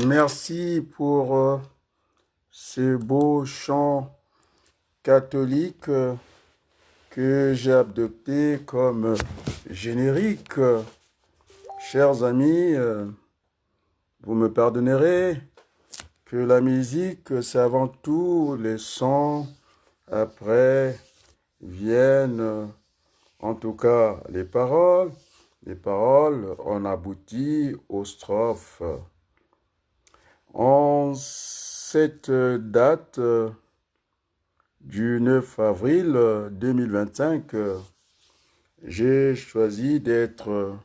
Merci pour ce beau chant catholique que j'ai adopté comme générique. Chers amis, vous me pardonnerez que la musique, c'est avant tout les sons. Après viennent, en tout cas, les paroles. Les paroles, on aboutit aux strophes. En cette date du 9 avril 2025, j'ai choisi d'être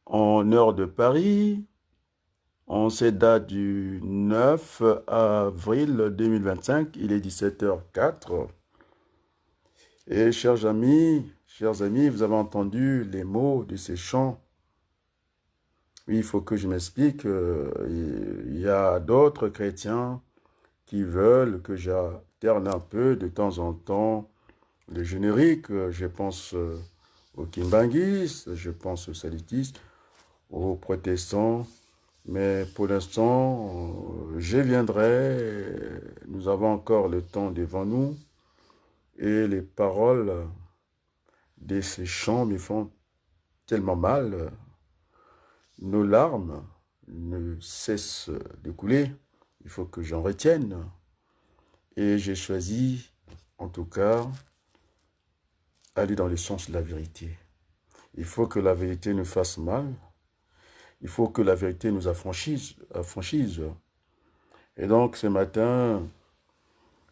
en heure de Paris. En cette date du 9 avril 2025, il est 17h04. Et chers amis, vous avez entendu les mots de ces chants. Oui, il faut que je m'explique. Il y a d'autres chrétiens qui veulent que j'alterne un peu de temps en temps le générique. Je pense aux kimbanguistes, je pense aux salitistes, aux protestants. Mais pour l'instant, je viendrai. Nous avons encore le temps devant nous. Et les paroles de ces chants me font tellement mal. Nos larmes ne cessent de couler. Il faut que j'en retienne. Et j'ai choisi, en tout cas, aller dans le sens de la vérité. Il faut que la vérité nous fasse mal. Il faut que la vérité nous affranchisse. Et donc ce matin,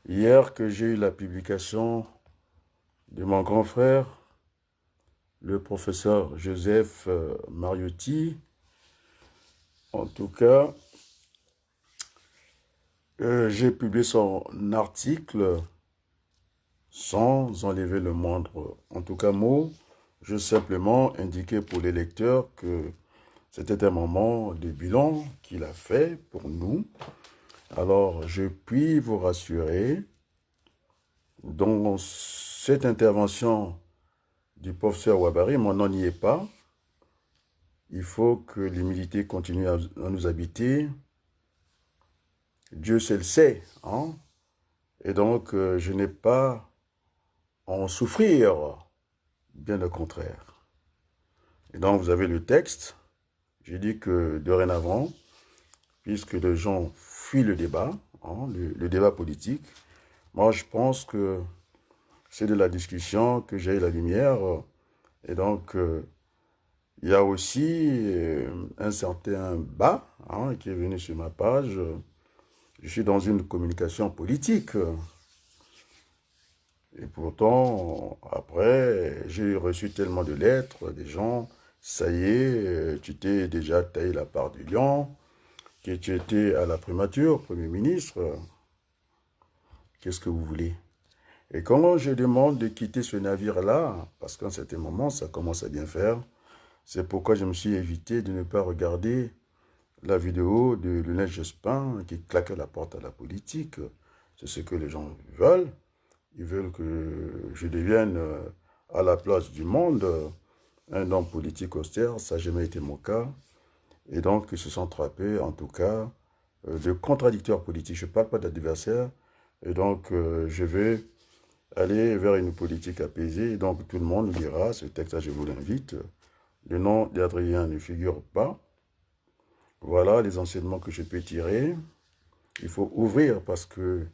hier que j'ai eu la publication de mon grand frère, le professeur Joseph Mariotti, en tout cas, j'ai publié son article sans enlever le moindre, en tout cas mot. Je simplement indiqué pour les lecteurs que c'était un moment de bilan qu'il a fait pour nous. Alors, je puis vous rassurer, dans cette intervention du professeur Ouabary, mon nom n'y est pas. Il faut que l'humilité continue à nous habiter. Dieu seul sait, hein? Et donc, je n'ai pas à en souffrir, bien au contraire. Et donc, vous avez le texte. J'ai dit que dorénavant, puisque les gens fuient le débat, hein, le débat politique, moi je pense que c'est de la discussion que j'ai eu la lumière. Et donc, il y a aussi un certain bas hein, qui est venu sur ma page. Je suis dans une communication politique. Et pourtant, après, j'ai reçu tellement de lettres des gens. Ça y est, tu t'es déjà taillé la part du lion, que tu étais à la primature, Premier ministre. Qu'est-ce que vous voulez? Et quand je demande de quitter ce navire-là, parce qu'à un certain moment, ça commence à bien faire, c'est pourquoi je me suis évité de ne pas regarder la vidéo de Lionel Jospin qui claquait la porte à la politique. C'est ce que les gens veulent. Ils veulent que je devienne à la place du monde un homme politique austère. Ça n'a jamais été mon cas. Et donc, ils se sont trappés, en tout cas, de contradicteurs politiques. Je ne parle pas d'adversaires. Et donc, je vais aller vers une politique apaisée. Et donc, tout le monde lira ce texte-là, je vous l'invite. Le nom d'Adrien ne figure pas. Voilà les enseignements que je peux tirer. Il faut ouvrir parce que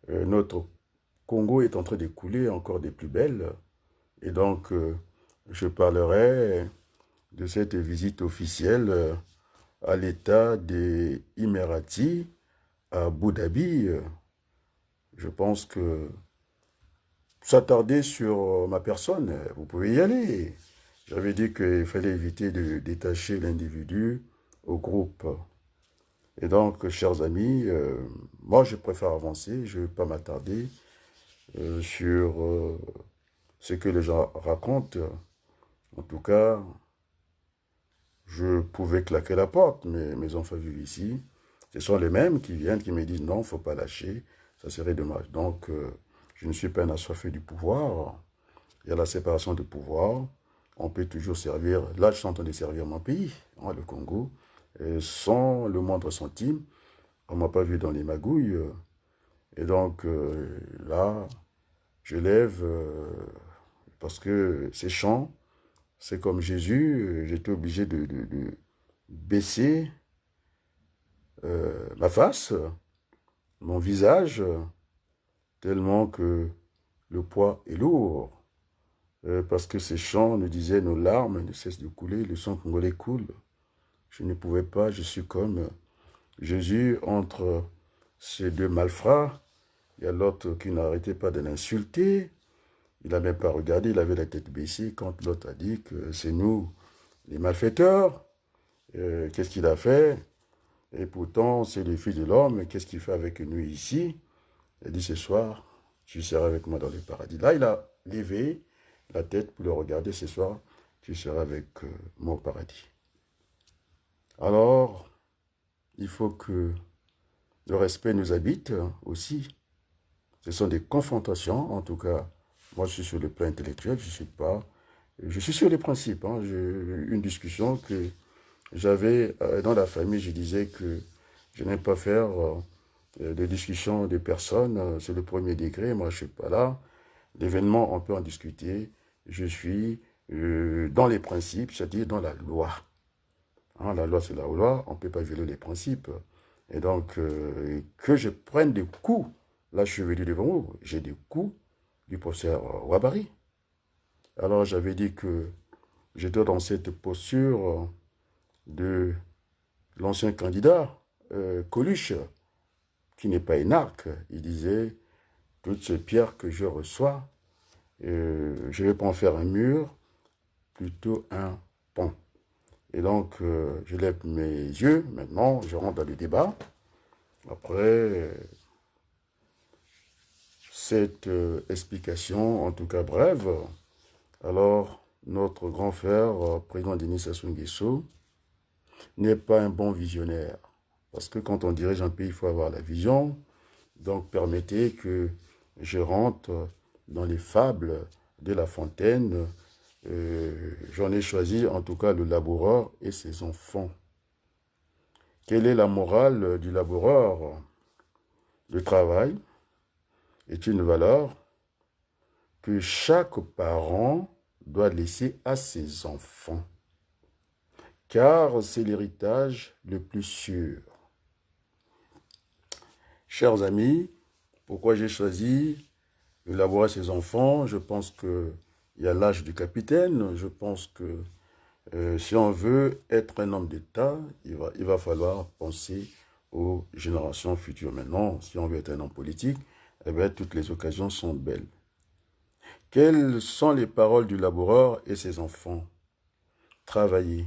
notre Congo est en train de couler encore des plus belles. Et donc, je parlerai de cette visite officielle à l'État des Émiratis à Abu Dhabi. Je pense que s'attarder sur ma personne, vous pouvez y aller. J'avais dit qu'il fallait éviter de détacher l'individu au groupe. Et donc, chers amis, moi je préfère avancer, je ne vais pas m'attarder sur ce que les gens racontent. En tout cas, je pouvais claquer la porte, mais mes enfants vivent ici. Ce sont les mêmes qui viennent, qui me disent non, il ne faut pas lâcher, ça serait dommage. Donc, je ne suis pas un assoiffé du pouvoir. Il y a la séparation de pouvoir. On peut toujours servir. Là, je suis en train de servir mon pays, hein, le Congo. sans le moindre centime. On ne m'a pas vu dans les magouilles. Et donc, là, je lève, parce que ces chants, c'est comme Jésus, j'étais obligé de baisser ma face, mon visage, tellement que le poids est lourd. Parce que ces chants nous disaient, nos larmes ne cessent de couler, le sang congolais coule. Je ne pouvais pas, je suis comme Jésus entre ces deux malfrats. Il y a l'autre qui n'arrêtait pas de l'insulter. Il n'a même pas regardé, il avait la tête baissée quand l'autre a dit que c'est nous, les malfaiteurs. Qu'est-ce qu'il a fait? Et pourtant, c'est le Fils de l'homme. Qu'est-ce qu'il fait avec nous ici? Il a dit ce soir, tu seras avec moi dans le paradis. Là, il a levé la tête pour le regarder ce soir, tu seras avec moi au paradis. Alors, il faut que le respect nous habite aussi. Ce sont des confrontations, en tout cas. Moi, je suis sur le plan intellectuel, je suis sur les principes. Hein. Une discussion que j'avais dans la famille, je disais que je n'aime pas faire de discussions de personnes. C'est le premier degré, moi, je ne suis pas là. L'événement, on peut en discuter. Je suis dans les principes, c'est-à-dire dans la loi. Hein, la loi, c'est la loi, on ne peut pas violer les principes. Et donc, que je prenne des coups, là, je suis venu devant vous, j'ai des coups du professeur Wabari. Alors, j'avais dit que j'étais dans cette posture de l'ancien candidat, Coluche, qui n'est pas énarque. Il disait, toutes ces pierres que je reçois, je ne vais pas en faire un mur, plutôt un pont. Et donc, je lève mes yeux, maintenant, je rentre dans le débat. Après cette explication, en tout cas brève, alors notre grand frère, président Denis Sassou Nguesso, n'est pas un bon visionnaire. Parce que quand on dirige un pays, il faut avoir la vision. Donc permettez que je rentre dans les fables de La Fontaine. J'en ai choisi en tout cas le laboureur et ses enfants. Quelle est la morale du laboureur? Le travail est une valeur que chaque parent doit laisser à ses enfants, car c'est l'héritage le plus sûr. Chers amis, pourquoi j'ai choisi le laboureur et ses enfants? Je pense qu'il y a l'âge du capitaine. Je pense que si on veut être un homme d'État, il va falloir penser aux générations futures. Maintenant, si on veut être un homme politique, eh bien, toutes les occasions sont belles. Quelles sont les paroles du laboureur et ses enfants? Travaillez,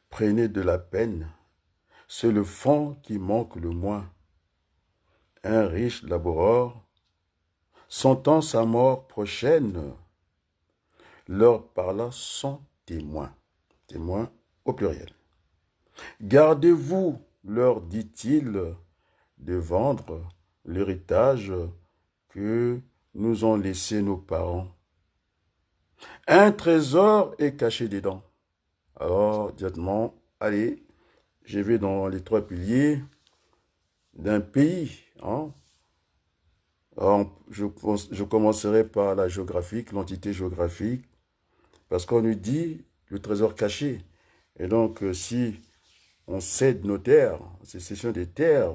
prenez de la peine, c'est le fond qui manque le moins. Un riche laboureur, sentant sa mort prochaine, leur parla son témoin, témoin au pluriel. Gardez-vous, leur dit-il, de vendre l'héritage que nous ont laissé nos parents. Un trésor est caché dedans. Alors, directement, allez, je vais dans les trois piliers d'un pays. Hein. Alors, je commencerai par la géographique, l'entité géographique, parce qu'on nous dit le trésor caché. Et donc, si on cède nos terres, ces cessions des terres,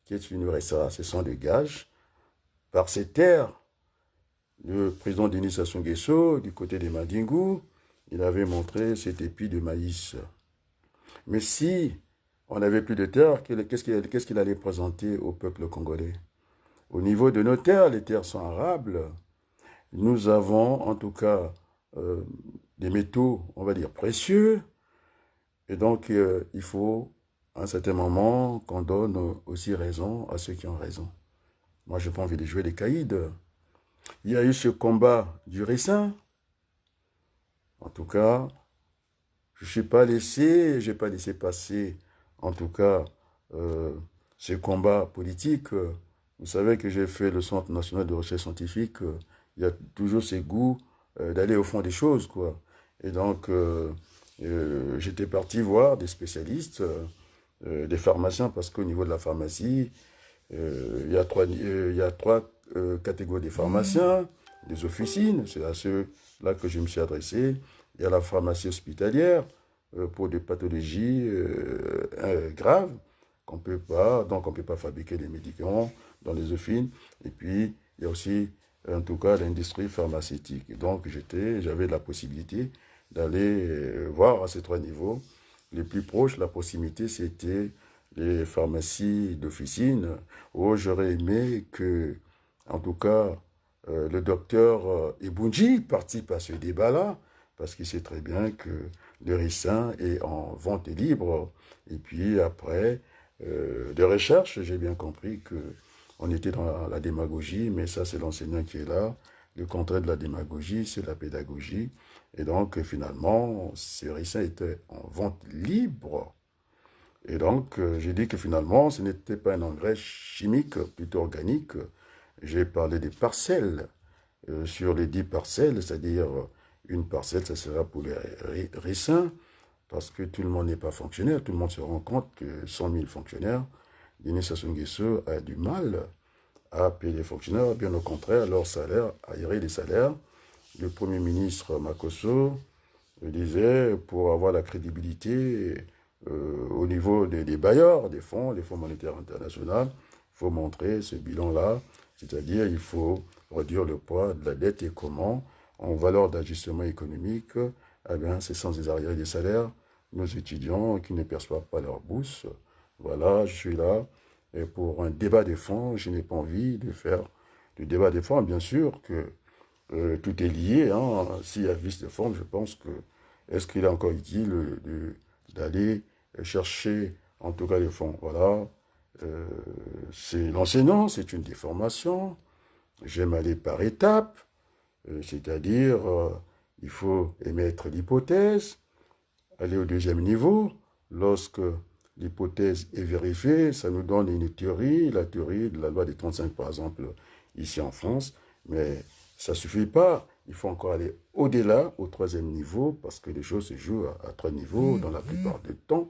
qu'est-ce qu'il nous restera? Ce sont des gages. Par ces terres, le président Denis Sassou Nguesso, du côté des Mandingou, il avait montré cet épi de maïs. Mais si on n'avait plus de terres, qu'est-ce qu'il allait présenter au peuple congolais? Au niveau de nos terres, les terres sont arables. Nous avons en tout cas des métaux, on va dire, précieux. Et donc, il faut, à un certain moment, qu'on donne aussi raison à ceux qui ont raison. Moi, je n'ai pas envie de jouer les caïds. Il y a eu ce combat du Ricin. En tout cas, je n'ai pas laissé passer, en tout cas, ce combat politique. Vous savez que j'ai fait le Centre national de recherche scientifique. Il y a toujours ce goût d'aller au fond des choses, quoi. Et donc, J'étais parti voir des spécialistes, des pharmaciens, parce qu'au niveau de la pharmacie, il y a trois catégories de pharmaciens, des officines, c'est à ceux-là que je me suis adressé. Il y a la pharmacie hospitalière pour des pathologies graves donc on peut pas fabriquer des médicaments dans les officines. Et puis, il y a aussi, en tout cas, l'industrie pharmaceutique. Et donc, j'avais la possibilité d'aller voir à ces trois niveaux. Les plus proches, la proximité, c'était les pharmacies d'officine, où j'aurais aimé que, en tout cas, le docteur Ebunji participe à ce débat-là, parce qu'il sait très bien que le ricin est en vente libre. Et puis après, de recherche, j'ai bien compris que on était dans la démagogie, mais ça c'est l'enseignant qui est là. Le contraire de la démagogie, c'est la pédagogie. Et donc finalement, ce ricin était en vente libre. Et donc, j'ai dit que finalement, ce n'était pas un engrais chimique, plutôt organique. J'ai parlé des parcelles. Sur les 10 parcelles, c'est-à-dire une parcelle, ça sera pour les raisins, parce que tout le monde n'est pas fonctionnaire. Tout le monde se rend compte que 100 000 fonctionnaires, Denis Sassou Nguesso a du mal à payer les fonctionnaires. Bien au contraire, leur salaire, aérer les salaires. Le Premier ministre Makosso disait, pour avoir la crédibilité au niveau des bailleurs, des fonds, les fonds monétaires internationaux, il faut montrer ce bilan-là, c'est-à-dire il faut réduire le poids de la dette et comment, en valeur d'ajustement économique, eh bien, c'est sans les arriérés des salaires, nos étudiants qui ne perçoivent pas leur bourse. Voilà, je suis là. Et pour un débat de fond, je n'ai pas envie de faire du débat de fond. Bien sûr que tout est lié. Hein. S'il y a vice de forme, je pense que est-ce qu'il est encore utile d'aller chercher en tout cas les fonds. Voilà. Euh, c'est l'enseignant, c'est une déformation. J'aime aller par étapes, c'est-à-dire il faut émettre l'hypothèse, aller au deuxième niveau. Lorsque l'hypothèse est vérifiée, ça nous donne une théorie, la théorie de la loi des 35 par exemple, ici en France, mais ça ne suffit pas. Il faut encore aller au-delà, au troisième niveau, parce que les choses se jouent à trois niveaux dans la plupart du temps.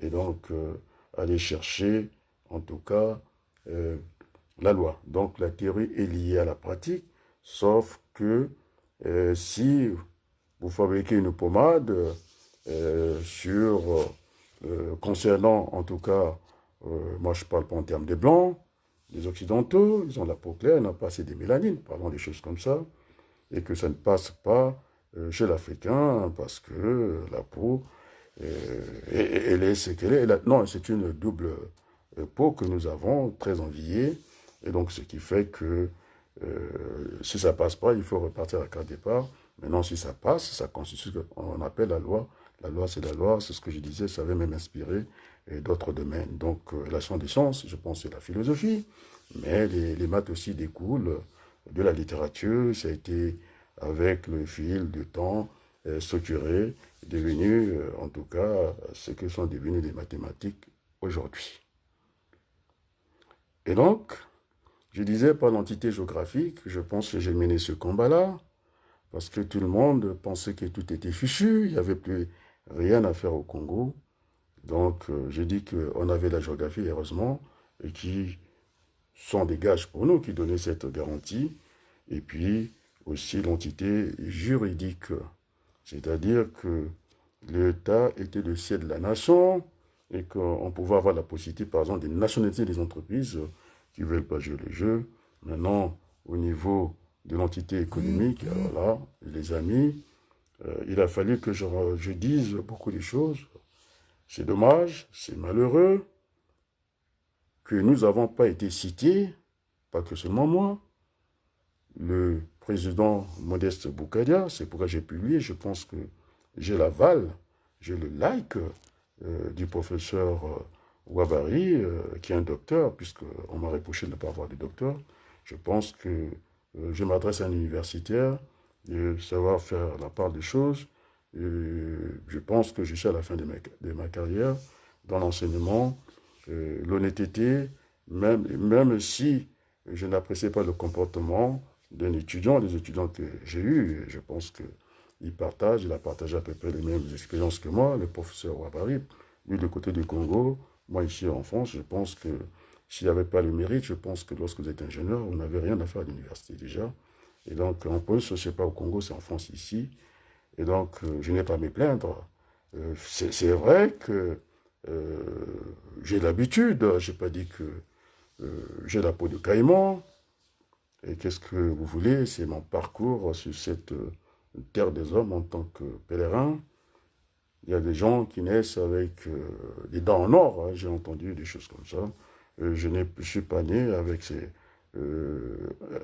Et donc, aller chercher, en tout cas, euh, la loi. Donc, la théorie est liée à la pratique, sauf que si vous fabriquez une pommade concernant, en tout cas, moi je parle pas en termes des blancs, les occidentaux, ils ont la peau claire, ils n'ont pas assez de mélanine, parlons des choses comme ça, et que ça ne passe pas chez l'Africain parce que la peau, elle est ce qu'elle est. Non, c'est une double peau que nous avons, très enviée, et donc ce qui fait que si ça passe pas, il faut repartir à carte départ. Maintenant, si ça passe, ça constitue ce qu'on appelle la loi. La loi, c'est la loi, c'est ce que je disais, ça avait même inspiré d'autres domaines. Donc, la science des sciences, je pense, c'est la philosophie, mais les maths aussi découlent de la littérature. Ça a été, avec le fil du temps, structuré, devenu, en tout cas, ce que sont devenues les mathématiques aujourd'hui. Et donc, je disais par l'entité géographique, je pense que j'ai mené ce combat-là, parce que tout le monde pensait que tout était fichu, il n'y avait plus rien à faire au Congo. Donc, j'ai dit qu'on avait la géographie, heureusement, et qui sont des gages pour nous, qui donnaient cette garantie. Et puis, aussi l'entité juridique, c'est-à-dire que l'État était le siège de la nation et qu'on pouvait avoir la possibilité, par exemple, de nationaliser des entreprises qui ne veulent pas jouer le jeu. Maintenant, au niveau de l'entité économique, alors là, les amis, il a fallu que je dise beaucoup de choses. C'est dommage, c'est malheureux que nous n'avons pas été cités, pas que seulement moi, le président Modeste Boukadia, c'est pourquoi j'ai publié, je pense que j'ai l'aval, j'ai le like du professeur Ouabari, qui est un docteur, puisqu'on m'a reproché de ne pas avoir de docteur. Je pense que je m'adresse à un universitaire, de savoir faire la part des choses. Et je pense que je suis à la fin de ma carrière dans l'enseignement. L'honnêteté, même si je n'appréciais pas le comportement d'un étudiant, des étudiants que j'ai eus, je pense que il a partagé à peu près les mêmes expériences que moi, le professeur Ouabari. Lui, du côté du Congo, moi, ici en France, je pense que s'il n'y avait pas le mérite, je pense que lorsque vous êtes ingénieur, vous n'avez rien à faire à l'université déjà. Et donc, en plus, ce n'est pas au Congo, c'est en France ici. Et donc, je n'ai pas à me plaindre. C'est vrai que euh, j'ai l'habitude, je n'ai pas dit que j'ai la peau de caïman. Et qu'est-ce que vous voulez? C'est mon parcours sur cette terre des hommes en tant que pèlerin. Il y a des gens qui naissent avec des dents en or, hein, j'ai entendu des choses comme ça. Je suis pas né avec euh,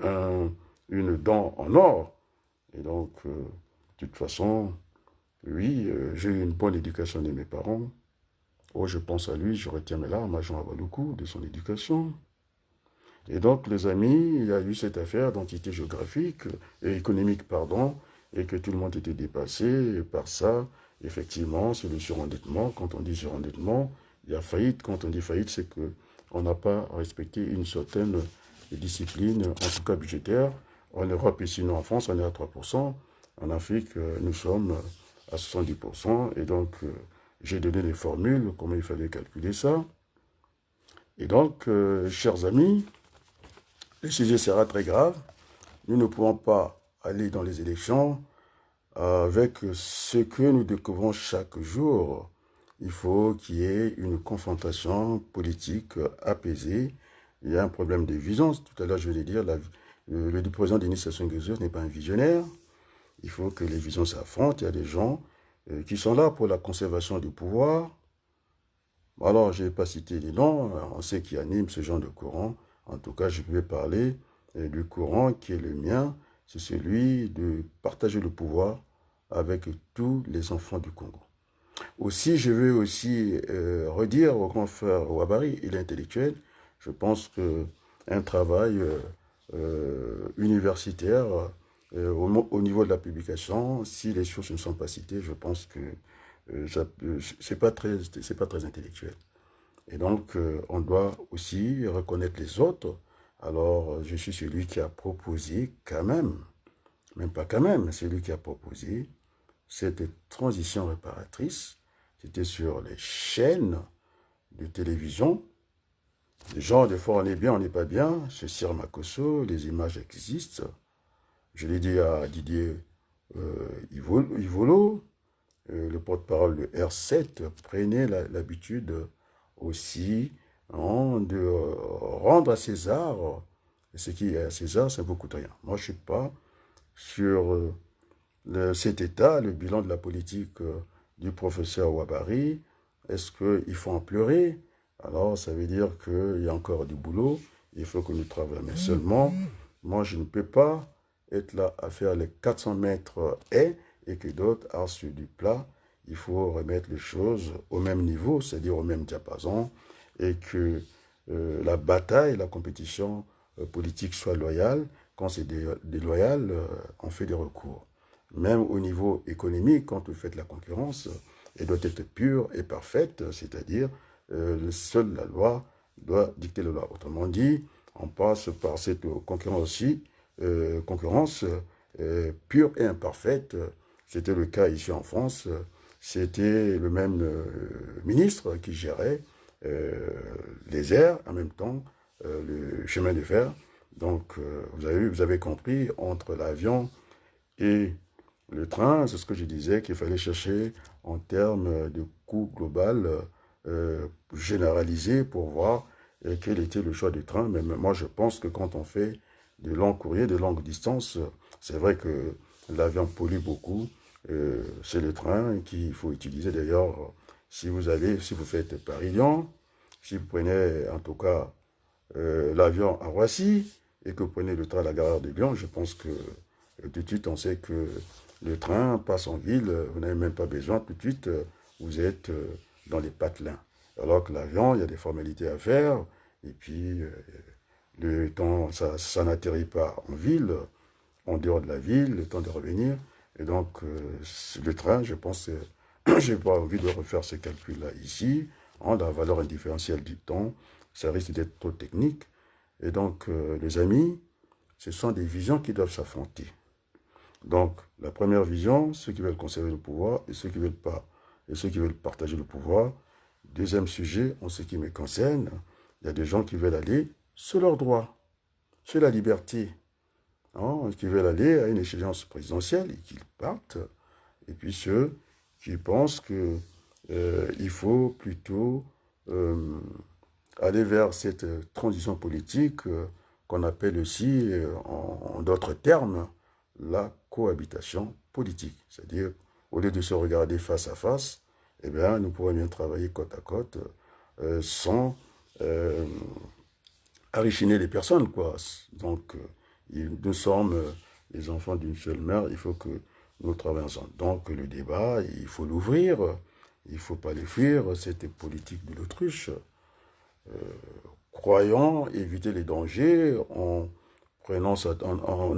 un- une dent en or. Et donc, de toute façon, oui, j'ai eu une bonne éducation de mes parents. Oh, je pense à lui, je retiens mes larmes à Jean Abaloukou de son éducation. Et donc, les amis, il y a eu cette affaire d'entité géographique et économique, pardon, et que tout le monde était dépassé par ça. Effectivement, c'est le surendettement. Quand on dit surendettement, il y a faillite. Quand on dit faillite, c'est que on n'a pas respecté une certaine discipline, en tout cas budgétaire. En Europe et sinon en France, on est à 3%. En Afrique, nous sommes à 70%. Et donc, j'ai donné les formules, comment il fallait calculer ça. Et donc, chers amis, le sujet sera très grave. Nous ne pouvons pas aller dans les élections avec ce que nous découvrons chaque jour. Il faut qu'il y ait une confrontation politique apaisée. Il y a un problème de vision. Tout à l'heure, je vais dire, le président Denis Sassou Nguesso n'est pas un visionnaire. Il faut que les visions s'affrontent. Il y a des gens qui sont là pour la conservation du pouvoir. Alors, je ne vais pas citer les noms, on sait qui anime ce genre de courant. En tout cas, je vais parler du courant qui est le mien, c'est celui de partager le pouvoir avec tous les enfants du Congo. Aussi, je veux aussi redire au grand frère Ouabari, il est intellectuel. Je pense que un travail universitaire au niveau de la publication, si les sources ne sont pas citées, je pense que c'est pas très intellectuel. Et donc, on doit aussi reconnaître les autres. Alors, je suis celui qui a proposé quand même pas quand même, celui qui a proposé cette transition réparatrice. C'était sur les chaînes de télévision. Les gens, des fois, on est bien, on n'est pas bien. Chez Sir Makosso, les images existent. Je l'ai dit à Didier Ivolo, le porte-parole de R7, prenait l'habitude aussi de rendre à César ce qui est à César, ça ne vous coûte rien. Moi, je ne suis pas sur cet état, le bilan de la politique du professeur Ouabari. Est-ce qu'il faut en pleurer? Alors, ça veut dire qu'il y a encore du boulot, il faut que nous travaillions. Mais seulement, moi, je ne peux pas être là à faire les 400 mètres haies et que d'autres aillent sur du plat. Il faut remettre les choses au même niveau, c'est-à-dire au même diapason, et que la bataille, la compétition politique soit loyale. Quand c'est déloyal, on fait des recours. Même au niveau économique, quand vous faites la concurrence, elle doit être pure et parfaite, c'est-à-dire seule la loi doit dicter la loi. Autrement dit, on passe par cette concurrence aussi, concurrence pure et imparfaite. C'était le cas ici en France. C'était le même ministre qui gérait les airs, en même temps le chemin de fer. Donc, vous avez compris, entre l'avion et le train, c'est ce que je disais, qu'il fallait chercher en termes de coût global généralisé pour voir quel était le choix du train. Mais moi, je pense que quand on fait de longs courriers, de longues distances, c'est vrai que l'avion pollue beaucoup. C'est le train qu'il faut utiliser. D'ailleurs, si vous faites Paris-Lyon, si vous prenez en tout cas l'avion à Roissy et que vous prenez le train à la gare de Lyon, je pense que tout de suite on sait que le train passe en ville, vous n'avez même pas besoin, tout de suite vous êtes dans les patelins. Alors que l'avion, il y a des formalités à faire, et puis le temps, ça n'atterrit pas en ville, en dehors de la ville, le temps de revenir. Et donc, le train, je pense, je n'ai pas envie de refaire ce calcul-là ici, la valeur indifférentielle du temps, ça risque d'être trop technique. Et donc, les amis, ce sont des visions qui doivent s'affronter. Donc, la première vision, ceux qui veulent conserver le pouvoir et ceux qui veulent pas, et ceux qui veulent partager le pouvoir. Deuxième sujet, en ce qui me concerne, il y a des gens qui veulent aller sur leurs droits, sur la liberté, hein, qui veulent aller à une échéance présidentielle et qu'ils partent. Et puis ceux qui pensent que il faut plutôt aller vers cette transition politique qu'on appelle aussi, en d'autres termes, la cohabitation politique. C'est-à-dire, au lieu de se regarder face à face, eh bien, nous pourrions bien travailler côte à côte sans euh, enrichir les personnes, quoi. Donc, nous sommes les enfants d'une seule mère, il faut que nous travaillions ensemble. Donc, le débat, il faut l'ouvrir, il ne faut pas les fuir, cette politique de l'autruche. Croyant éviter les dangers en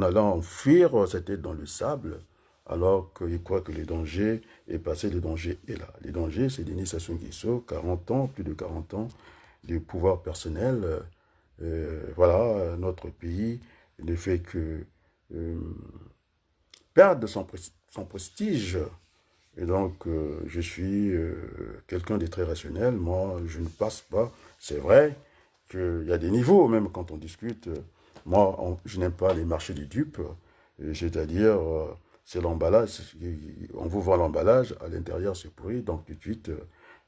allant fuir cette tête dans le sable, alors qu'il croit que les dangers est passé, les dangers est là. Les dangers, c'est Denis Sassou Nguesso, 40 ans, plus de 40 ans de pouvoir personnel. Voilà, notre pays ne fait que euh, perdre son prestige. Et donc, je suis quelqu'un de très rationnel. Moi, je ne passe pas. C'est vrai qu'il y a des niveaux, même quand on discute. Moi, je n'aime pas les marchés des dupes. C'est-à-dire, c'est l'emballage. On vous vend l'emballage, à l'intérieur, c'est pourri. Donc, tout de suite,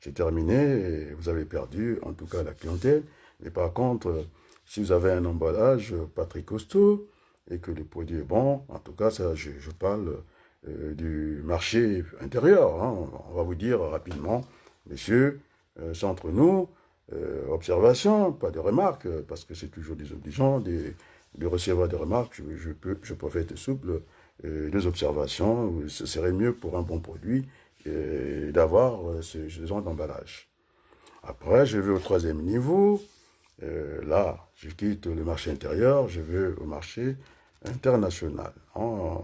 c'est terminé. Et vous avez perdu, en tout cas, la clientèle. Mais par contre, si vous avez un emballage pas très costaud et que le produit est bon, en tout cas, ça, je parle du marché intérieur, hein. On va vous dire rapidement, messieurs, c'est entre nous, observation, pas de remarques, parce que c'est toujours désobligeant de recevoir des remarques. Je préfère être souple. Des observations, ce serait mieux pour un bon produit d'avoir ce genre d'emballage. Après, je vais au troisième niveau. Là, je quitte le marché intérieur, je vais au marché international, hein,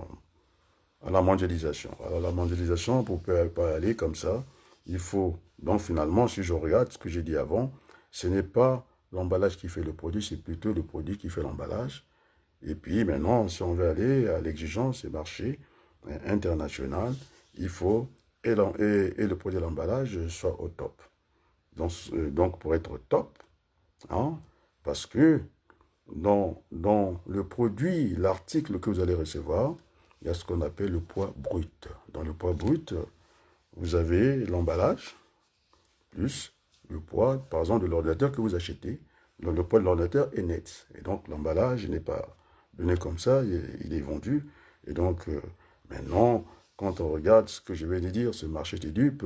à la mondialisation. Alors la mondialisation, pour ne pas aller comme ça, il faut, donc finalement, si je regarde ce que j'ai dit avant, ce n'est pas l'emballage qui fait le produit, c'est plutôt le produit qui fait l'emballage. Et puis maintenant, si on veut aller à l'exigence du marché international, il faut et le produit de l'emballage soit au top. Donc pour être au top, hein, parce que dans le produit, l'article que vous allez recevoir, il y a ce qu'on appelle le poids brut. Dans le poids brut, vous avez l'emballage, plus le poids, par exemple, de l'ordinateur que vous achetez. Donc, le poids de l'ordinateur est net. Et donc, l'emballage n'est pas donné comme ça, il est vendu. Et donc, maintenant, quand on regarde ce que je vais dire, ce marché des dupes,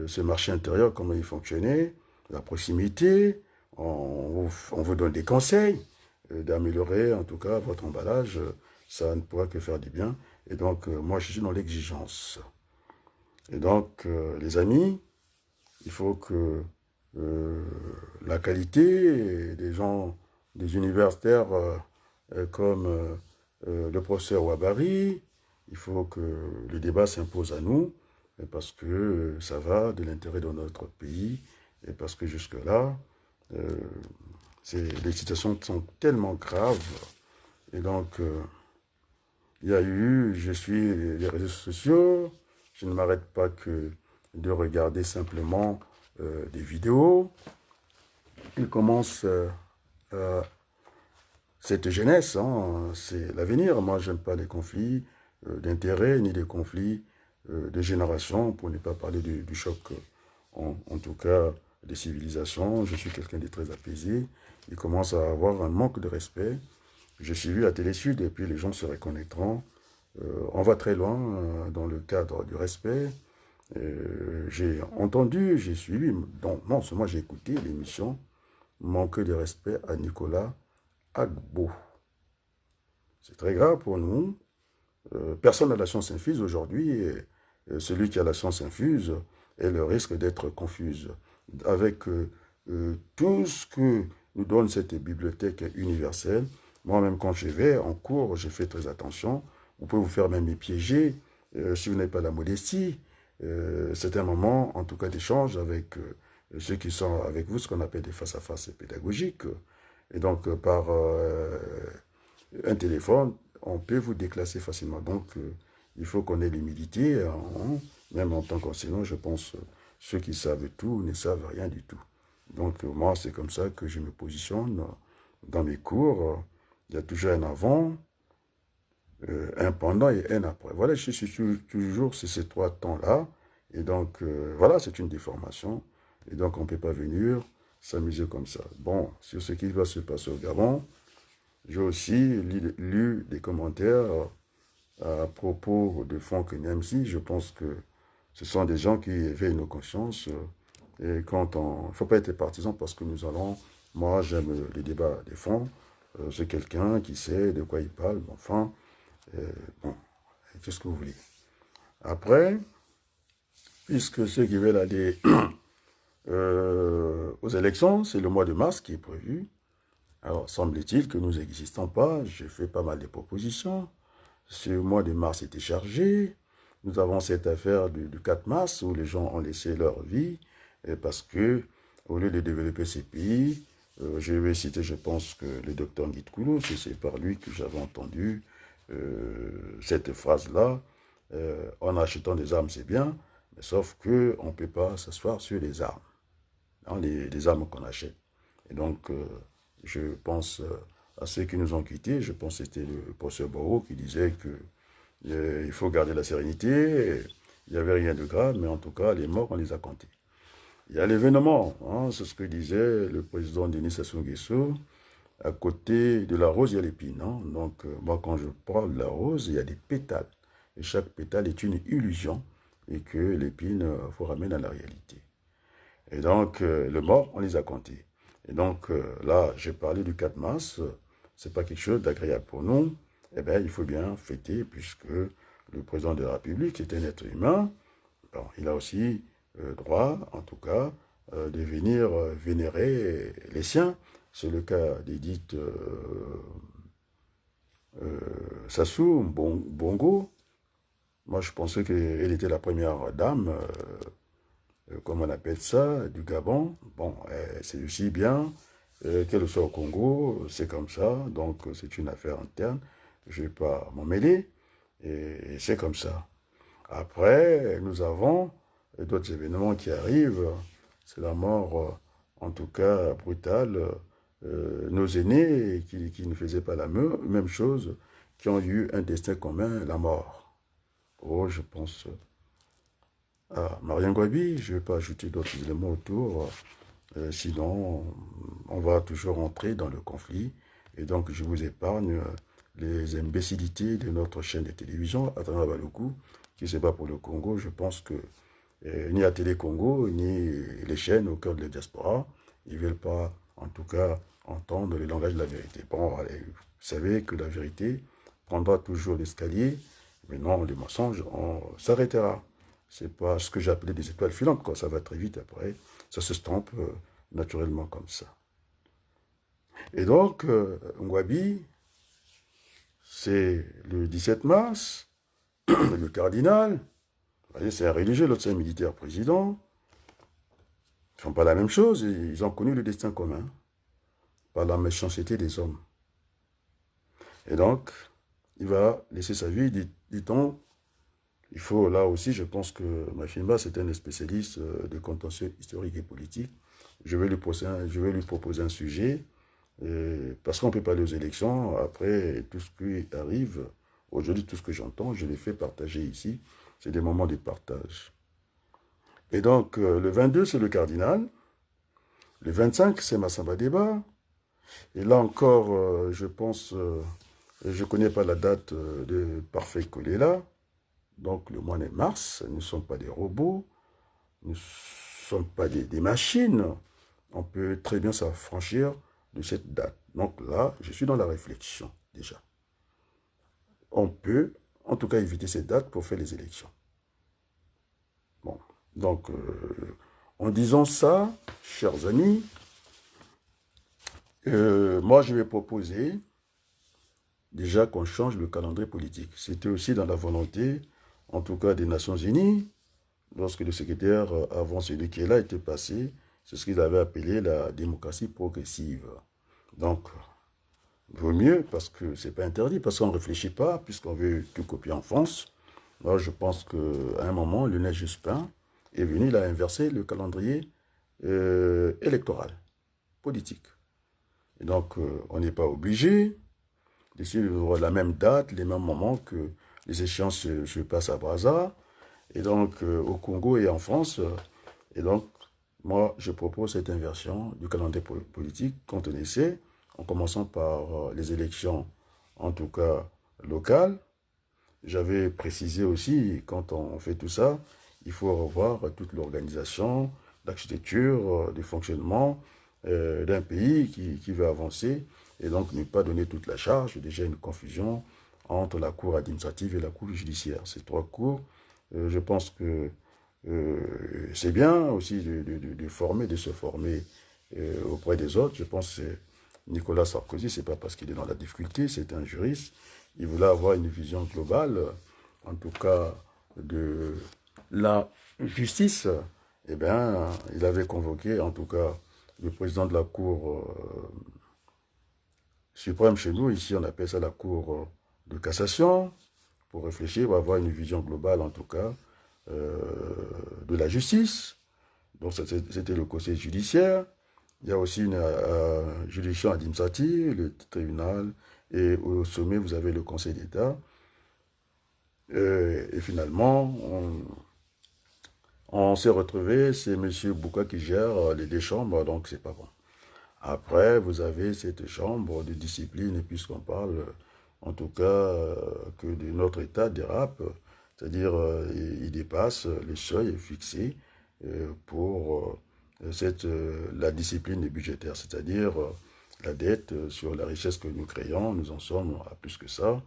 ce marché intérieur, comment il fonctionnait, la proximité, on vous donne des conseils d'améliorer en tout cas votre emballage, ça ne pourra que faire du bien. Et donc, moi, je suis dans l'exigence. Et donc, les amis, il faut que euh, la qualité des gens, des universitaires comme le professeur Ouabari, il faut que le débat s'impose à nous, parce que ça va de l'intérêt de notre pays, et parce que jusque-là, euh, les situations sont tellement graves. Et donc, il y a eu, je suis les réseaux sociaux, je ne m'arrête pas que de regarder simplement des vidéos. Il commence cette jeunesse, hein, c'est l'avenir. Moi, je n'aime pas les conflits d'intérêts ni les conflits de génération, pour ne pas parler du choc, en tout cas, des civilisations. Je suis quelqu'un de très apaisé. Il commence à avoir un manque de respect. Je suis vu à Télé-Sud et puis les gens se reconnaîtront. On va très loin dans le cadre du respect. J'ai entendu, j'ai suivi, non seulement j'ai écouté l'émission Manque de respect à Nicolas Agbo. C'est très grave pour nous. Personne n'a la science infuse aujourd'hui. Celui qui a la science infuse est le risque d'être confuse. Avec tout ce que nous donne cette bibliothèque universelle, moi-même quand je vais en cours, je fais très attention. Vous pouvez vous faire même piéger si vous n'avez pas la modestie. C'est un moment, en tout cas, d'échange avec ceux qui sont avec vous, ce qu'on appelle des face-à-face pédagogiques. Et donc, par un téléphone, on peut vous déclasser facilement. Donc, il faut qu'on ait l'humilité, même en tant qu'enseignant, je pense, ceux qui savent tout ne savent rien du tout. Donc, moi, c'est comme ça que je me positionne dans mes cours. Il y a toujours un avant, un pendant et un après. Voilà, je suis toujours sur ces trois temps-là. Et donc, voilà, c'est une déformation. Et donc, on ne peut pas venir s'amuser comme ça. Bon, sur ce qui va se passer au Gabon, j'ai aussi lu des commentaires à propos de Franck Niamsi. Je pense que ce sont des gens qui éveillent nos consciences. Et quand on... Il ne faut pas être partisan parce que nous allons... Moi, j'aime les débats des fonds. C'est quelqu'un qui sait de quoi il parle. Enfin, bon, qu'est-ce que vous voulez. Après, puisque ceux qui veulent aller aux élections, c'est le mois de mars qui est prévu. Alors, semble-t-il que nous n'existons pas. J'ai fait pas mal de propositions. Ce mois de mars était chargé. Nous avons cette affaire du 4 mars où les gens ont laissé leur vie parce que, au lieu de développer ces pays, je vais citer, je pense que le docteur Nguit Koulou, c'est par lui que j'avais entendu cette phrase-là. En achetant des armes, c'est bien, mais sauf qu'on ne peut pas s'asseoir sur les armes, hein, les armes qu'on achète. Et donc, je pense à ceux qui nous ont quittés. Je pense que c'était le professeur Barreau qui disait que il faut garder la sérénité. Il n'y avait rien de grave, mais en tout cas, les morts, on les a comptés. Il y a l'événement, hein, c'est ce que disait le président Denis Sassou Nguesso. À côté de la rose, il y a l'épine. Hein. Donc, moi, quand je parle de la rose, il y a des pétales. Et chaque pétale est une illusion. Et que l'épine, il faut ramener à la réalité. Et donc, le mort, on les a comptés. Et donc, là, j'ai parlé du 4 mars. C'est pas quelque chose d'agréable pour nous. Eh bien, il faut bien fêter, puisque le président de la République est un être humain. Bon, il a aussi droit, en tout cas, de venir vénérer les siens. C'est le cas d'Edith Sassou Bongo. Moi, je pensais qu'elle était la première dame, comme on appelle ça, du Gabon. Bon, c'est aussi bien qu'elle soit au Congo, c'est comme ça. Donc, c'est une affaire interne. Je ne vais pas m'en mêler. Et c'est comme ça. Après, nous avons d'autres événements qui arrivent. C'est la mort, en tout cas brutale, nos aînés qui ne faisaient pas la même chose, qui ont eu un destin commun, la mort. Oh, je pense à Marianne Gwabi, je ne vais pas ajouter d'autres éléments autour, sinon on va toujours entrer dans le conflit. Et donc je vous épargne les imbécilités de notre chaîne de télévision, à travers Baloukou, qui ne se bat pour le Congo. Je pense que ni la Télé Congo, ni les chaînes au cœur de la diaspora, ils ne veulent pas, en tout cas, entendre le langage de la vérité. Bon, allez, vous savez que la vérité prendra toujours l'escalier, mais non, les mensonges, on s'arrêtera. C'est pas ce que j'appelais des étoiles filantes, quoi. Ça va très vite après. Ça se stampe naturellement comme ça. Et donc, Ngwabi, c'est le 17 mars, le cardinal, vous voyez, c'est un religieux, l'autre c'est un militaire président. Ils ne font pas la même chose, ils ont connu le destin commun par la méchanceté des hommes. Et donc, il va laisser sa vie, dit-on. Il faut, là aussi, je pense que Mafimba, c'est un spécialiste de contentieux historique et politique. Je vais lui proposer un sujet, parce qu'on ne peut pas aller aux élections. Après, tout ce qui arrive, aujourd'hui, tout ce que j'entends, je l'ai fait partager ici. C'est des moments de partage. Et donc, le 22, c'est le cardinal. Le 25, c'est Massamba Débat. Et là encore, je pense, je ne connais pas la date de Parfait Kolela. Donc, le mois de mars, nous ne sommes pas des robots, nous ne sommes pas des machines. On peut très bien s'affranchir de cette date. Donc là, je suis dans la réflexion, déjà. On peut, en tout cas, éviter cette date pour faire les élections. Bon, donc, en disant ça, chers amis, moi, je vais proposer déjà qu'on change le calendrier politique. C'était aussi dans la volonté, en tout cas, des Nations Unies, lorsque le secrétaire, avant celui qui est là, était passé, c'est ce qu'il avait appelé la démocratie progressive. Donc, Vaut mieux parce que c'est pas interdit, parce qu'on ne réfléchit pas, puisqu'on veut tout copier en France. Moi, je pense qu'à un moment, Lionel Jospin est venu, il a inversé le calendrier électoral, politique. Et donc, on n'est pas obligé de suivre la même date, les mêmes moments que les échéances se passent à Brazza, et donc au Congo et en France. Et donc, moi, je propose cette inversion du calendrier politique quand on essaie, en commençant par les élections, en tout cas locales. J'avais précisé aussi, quand on fait tout ça, il faut revoir toute l'organisation, l'architecture, le fonctionnement d'un pays qui veut avancer et donc ne pas donner toute la charge. Déjà une confusion entre la cour administrative et la cour judiciaire. Ces trois cours, je pense que euh, c'est bien aussi de former, de se former auprès des autres. Je pense que Nicolas Sarkozy, c'est pas parce qu'il est dans la difficulté, c'est un juriste. Il voulait avoir une vision globale, en tout cas de la justice. Eh bien, il avait convoqué, en tout cas, le président de la Cour suprême chez nous, ici on appelle ça la Cour de cassation, pour réfléchir, pour avoir une vision globale, en tout cas, euh, de la justice. Donc c'était le conseil judiciaire. Il y a aussi une juridiction administrative, le tribunal, et au sommet, vous avez le conseil d'État. Et finalement, on s'est retrouvé, c'est M. Bouka qui gère les deux chambres, donc c'est pas bon. Après, vous avez cette chambre de discipline, puisqu'on parle, en tout cas, que de notre État dérape, c'est-à-dire il dépasse le seuil fixé pour la discipline budgétaire, c'est-à-dire la dette sur la richesse que nous créons, nous en sommes à plus que ça.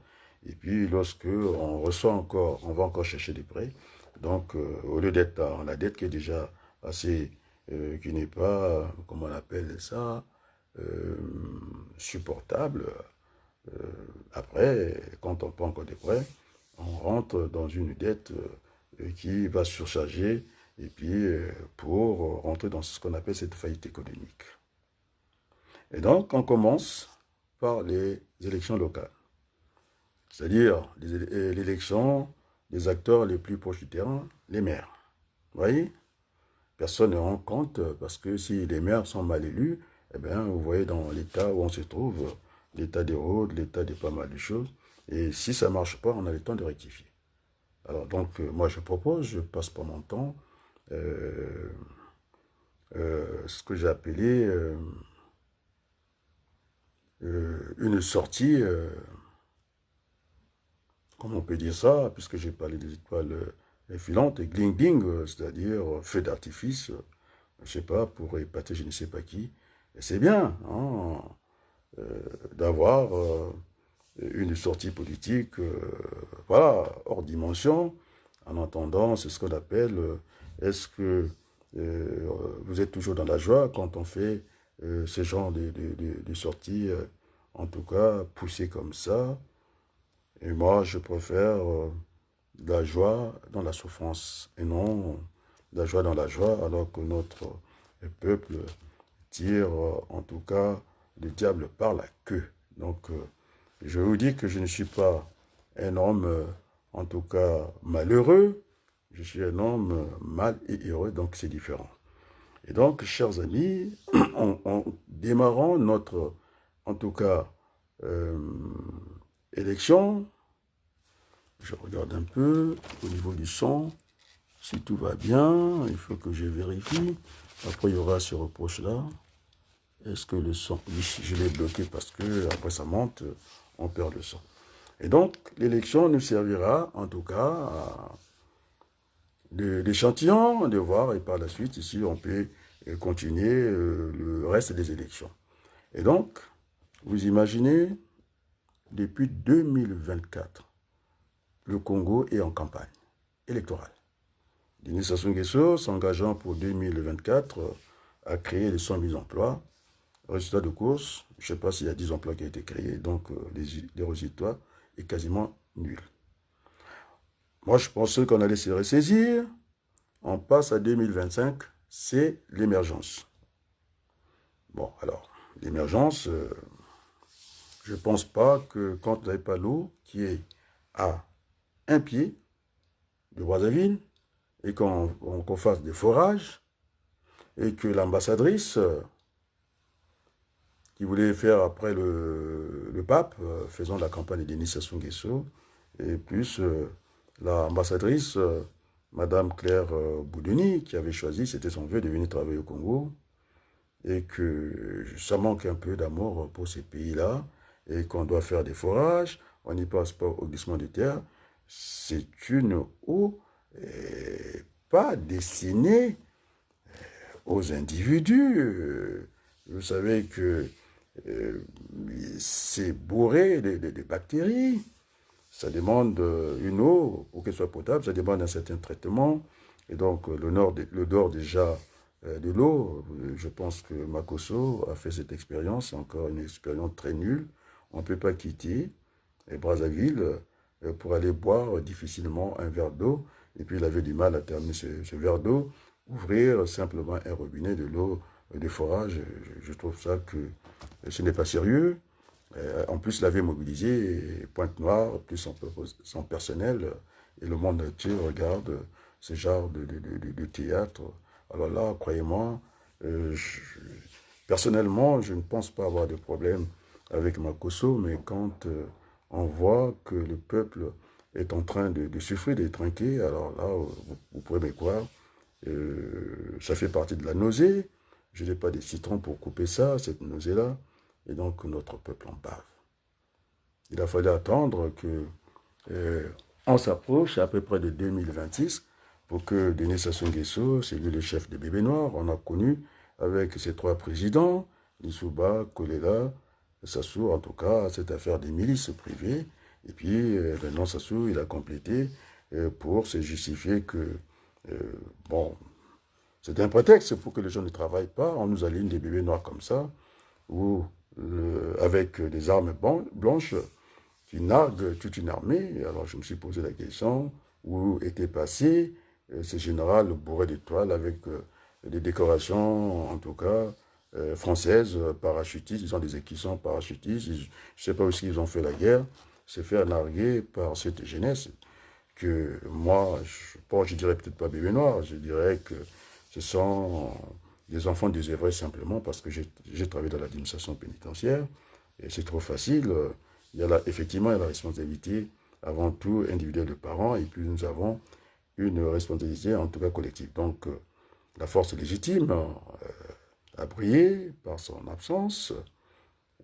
Et puis, lorsque on reçoit encore, on va encore chercher des prêts. Donc, au lieu d'être dans la dette qui est déjà assez, qui n'est pas, comment on appelle ça, euh, supportable. Euh, Après, quand on prend encore des prêts, on rentre dans une dette qui va surcharger et puis pour rentrer dans ce qu'on appelle cette faillite économique. Et donc, on commence par les élections locales, c'est-à-dire l'élection des acteurs les plus proches du terrain, les maires. Vous voyez? Personne ne rend compte parce que si les maires sont mal élus, eh bien, vous voyez dans l'état où on se trouve, l'état des routes, l'état de pas mal de choses. Et si ça ne marche pas, on a le temps de rectifier. Alors donc, moi je propose, je passe pas mon temps, euh, ce que j'ai appelé une sortie, comment on peut dire ça, puisque j'ai parlé des étoiles filantes, et gling-gling, c'est-à-dire feu d'artifice, je sais pas, pour épater je ne sais pas qui. Et c'est bien hein, d'avoir une sortie politique, voilà, hors dimension. En entendant, c'est ce qu'on appelle, est-ce que vous êtes toujours dans la joie quand on fait ce genre de sortie, en tout cas poussé comme ça. Et moi, je préfère de la joie dans la souffrance et non de la joie dans la joie, alors que notre peuple tire en tout cas le diable par la queue. Donc, je vous dis que je ne suis pas un homme, en tout cas, malheureux. Je suis un homme mal et heureux, donc c'est différent. Et donc, chers amis, en démarrant notre, en tout cas, euh, élection, je regarde un peu au niveau du son, si tout va bien, il faut que je vérifie. Après, il y aura ce reproche-là. Est-ce que le son... Oui, je l'ai bloqué parce que après ça monte, on perd le son. Et donc, l'élection nous servira, en tout cas, d'échantillon, de voir, et par la suite, ici, on peut continuer le reste des élections. Et donc, vous imaginez, depuis 2024, le Congo est en campagne électorale. Denis Sassou Nguesso s'engageant pour 2024 à créer les 100 000 emplois. Résultat de course, je ne sais pas s'il y a 10 emplois qui ont été créés, donc les résultats est quasiment nul. Moi, je pensais qu'on allait se ressaisir. On passe à 2025, c'est l'émergence. Bon, alors, l'émergence, je ne pense pas que quand vous n'avez pas l'eau qui est à un pied de Brazzaville et qu'on fasse des forages et que l'ambassadrice qui voulait faire après le pape, faisant la campagne de Denis Sassou Nguesso, et plus l'ambassadrice, Madame Claire Boudeni, qui avait choisi, c'était son vœu de venir travailler au Congo, et que ça manque un peu d'amour pour ces pays-là, et qu'on doit faire des forages, on n'y passe pas au glissement de terre, c'est une eau pas destinée aux individus. Vous savez que c'est bourré de bactéries. Ça demande une eau, pour qu'elle soit potable, ça demande un certain traitement. Et donc, l'odeur déjà de l'eau, je pense que Makosso a fait cette expérience, c'est encore une expérience très nulle. On ne peut pas quitter Brazzaville pour aller boire difficilement un verre d'eau. Et puis, il avait du mal à terminer ce verre d'eau. Ouvrir simplement un robinet de l'eau de forage, je trouve ça que ce n'est pas sérieux. En plus, il avait mobilisé Pointe-Noire, plus son personnel, et le monde entier regarde ce genre de théâtre. Alors là, croyez-moi, personnellement, je ne pense pas avoir de problème avec Makosso, mais quand on voit que le peuple est en train de souffrir, de trinquer, alors là, vous pouvez me croire, ça fait partie de la nausée. Je n'ai pas de citron pour couper ça, cette nausée-là. Et donc, notre peuple en bave. Il a fallu attendre que on s'approche à peu près de 2026 pour que Denis Sassou Nguesso, c'est lui le chef des bébés noirs, on a connu avec ses trois présidents, Lissouba, Kolela, Sassou, en tout cas, cette affaire des milices privées. Et puis, maintenant, Sassou, il a complété pour se justifier que, bon, c'est un prétexte pour que les gens ne travaillent pas. On nous aligne des bébés noirs comme ça, ou avec des armes blanches qui narguent toute une armée. Alors je me suis posé la question, où était passé ce général bourré d'étoiles avec des décorations, en tout cas, françaises, parachutistes. Ils ont des équipements parachutistes. Je ne sais pas où ils ont fait la guerre. C'est fait narguer par cette jeunesse que moi, je dirais peut-être pas bébé noir, je dirais que ce sont des enfants désœuvrés simplement parce que j'ai travaillé dans l'administration pénitentiaire et c'est trop facile. Effectivement, il y a la responsabilité avant tout individuelle de parents et puis nous avons une responsabilité en tout cas collective. Donc, la force légitime a brillé par son absence.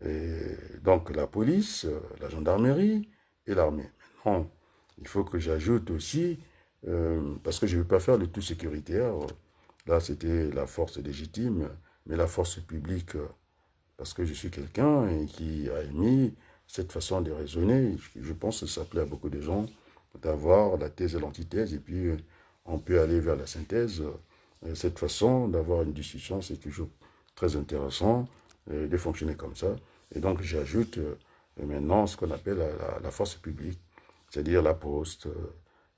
Et donc, la police, la gendarmerie et l'armée. Maintenant, il faut que j'ajoute aussi, parce que je ne veux pas faire le tout sécuritaire, là c'était la force légitime, mais la force publique, parce que je suis quelqu'un qui a émis cette façon de raisonner. Je pense que ça plaît à beaucoup de gens d'avoir la thèse et l'antithèse, et puis on peut aller vers la synthèse. Cette façon d'avoir une discussion, c'est toujours très intéressant de fonctionner comme ça. Et donc j'ajoute maintenant ce qu'on appelle la force publique, c'est-à-dire la poste,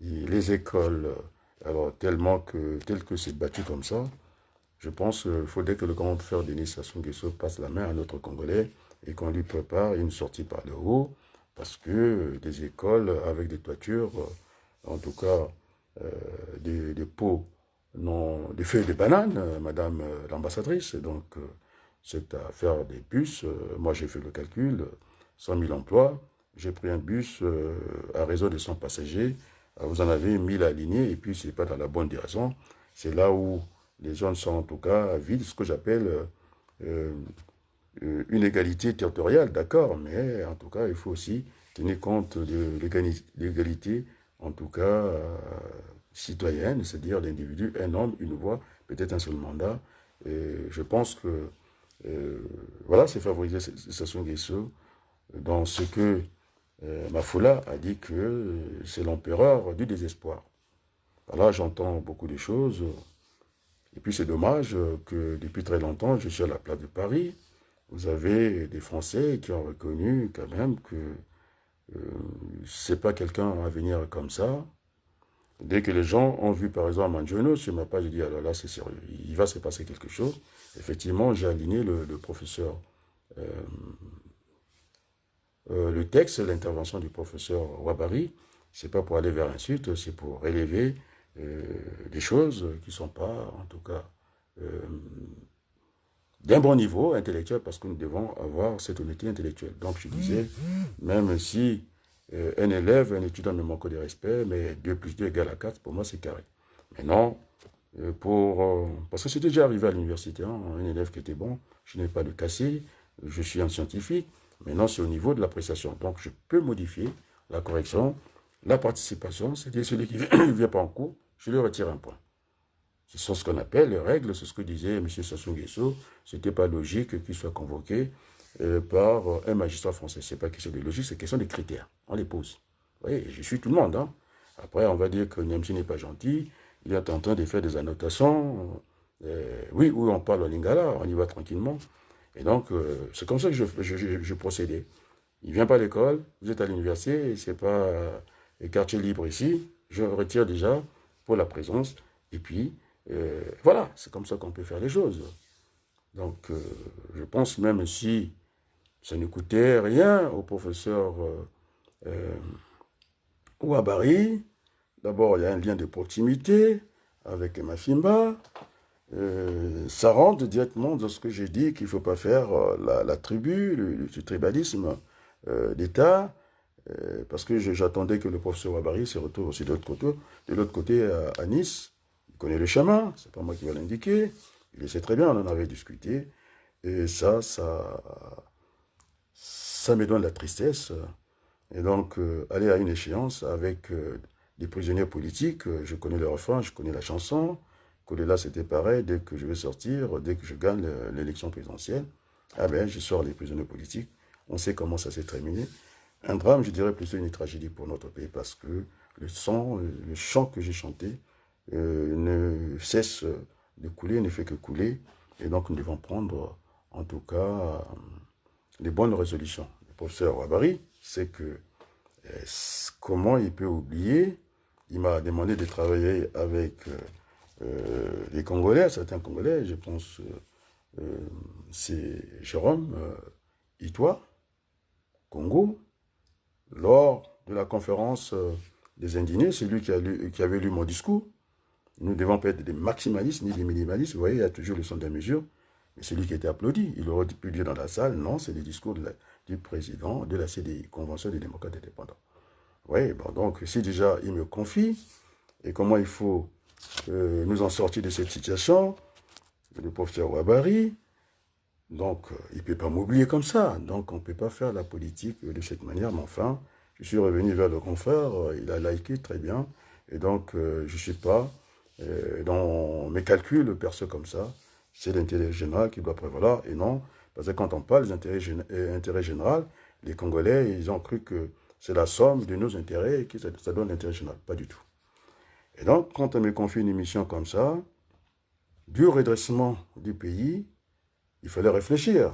les écoles. Alors tel que c'est battu comme ça, je pense qu'il faudrait que le grand frère Denis Sassou Nguesso passe la main à notre Congolais et qu'on lui prépare une sortie par le haut, parce que des écoles avec des toitures, en tout cas des pots, non, des feuilles de banane, madame l'ambassadrice. Donc, cette affaire des bus, moi j'ai fait le calcul, 100 000 emplois, j'ai pris un bus à réseau de 100 passagers, vous en avez 1000 alignés, et puis c'est pas dans la bonne direction, c'est là où les zones sont en tout cas vides, ce que j'appelle une égalité territoriale, d'accord, mais en tout cas il faut aussi tenir compte de l'égalité, en tout cas citoyenne, c'est-à-dire l'individu, un homme, une voix, peut-être un seul mandat. Et je pense que voilà, c'est favoriser Sassou Nguesso dans ce que Mafoula a dit que c'est l'empereur du désespoir. Là, j'entends beaucoup de choses. Et puis, c'est dommage que depuis très longtemps, je suis à la place de Paris. Vous avez des Français qui ont reconnu quand même que c'est pas quelqu'un à venir comme ça. Dès que les gens ont vu, par exemple, Manjono sur ma page, je dis, alors là, c'est sérieux, il va se passer quelque chose. Effectivement, j'ai aligné le professeur le texte, l'intervention du professeur Wabari, c'est pas pour aller vers l'insulte, c'est pour relever des choses qui ne sont pas, en tout cas, euh, d'un bon niveau intellectuel, parce que nous devons avoir cette honnêteté intellectuelle. Donc je disais, même si un élève, un étudiant me manque de respect, mais 2 plus 2 égale à 4, pour moi c'est carré. Mais non, parce que c'était déjà arrivé à l'université, hein, un élève qui était bon, je n'ai pas de cassé, je suis un scientifique, maintenant c'est au niveau de l'appréciation. Donc je peux modifier la correction, la participation, c'est-à-dire celui qui ne vient pas en cours, je lui retire un point. Ce sont ce qu'on appelle les règles, c'est ce que disait M. Sassou Nguesso. Ce n'était pas logique qu'il soit convoqué par un magistrat français. Ce n'est pas question de logique, c'est question de critères. On les pose. Vous voyez, je suis tout le monde. Hein. Après, on va dire que Niamsi n'est pas gentil. Il est en train de faire des annotations. Oui, on parle en lingala, on y va tranquillement. Et donc, c'est comme ça que je procédais. Il ne vient pas à l'école, vous êtes à l'université, c'est pas quartier libre ici. Je retire déjà pour la présence. Et puis, voilà, c'est comme ça qu'on peut faire les choses. Donc, je pense même si ça ne coûtait rien au professeur euh, Ouabari, d'abord, il y a un lien de proximité avec Mafimba. Ça rentre directement dans ce que j'ai dit, qu'il ne faut pas faire la tribu, le tribalisme d'État, parce que j'attendais que le professeur Ouabari se retrouve aussi de l'autre côté à Nice. Il connaît le chemin, c'est pas moi qui vais l'indiquer. Il le sait très bien, on en avait discuté. Et ça me donne la tristesse. Et donc, aller à une échéance avec des prisonniers politiques, je connais le refrain, je connais la chanson. Là, c'était pareil, dès que je vais sortir, dès que je gagne l'élection présidentielle, ah ben, je sors les prisonniers politiques. On sait comment ça s'est terminé. Un drame, je dirais plutôt une tragédie pour notre pays, parce que le chant que j'ai chanté ne cesse de couler, ne fait que couler. Et donc, nous devons prendre, en tout cas, les bonnes résolutions. Le professeur Wabari, c'est que comment il peut oublier. Il m'a demandé de travailler avec les Congolais, certains Congolais, je pense, c'est Jérôme Itoa, Congo, lors de la conférence des indignés, c'est lui qui avait lu mon discours. Nous ne devons pas être des maximalistes ni des minimalistes. Vous voyez, il y a toujours le son de la mesure. Mais celui qui était applaudi, il aurait pu dire dans la salle, non, c'est le discours du président de la CDI, Convention des démocrates indépendants. Oui, bon, donc si déjà il me confie, et comment il faut nous en sortir de cette situation, le professeur Ouabari, donc il ne peut pas m'oublier comme ça, donc on ne peut pas faire la politique de cette manière, mais enfin, je suis revenu vers le confrère, il a liké très bien, et donc je ne suis pas dans mes calculs perso comme ça, c'est l'intérêt général qui doit prévaloir, et non, parce que quand on parle des intérêts généraux, les Congolais, ils ont cru que c'est la somme de nos intérêts et que ça donne l'intérêt général. Pas du tout. Et donc, quand on me confie une mission comme ça, du redressement du pays, il fallait réfléchir.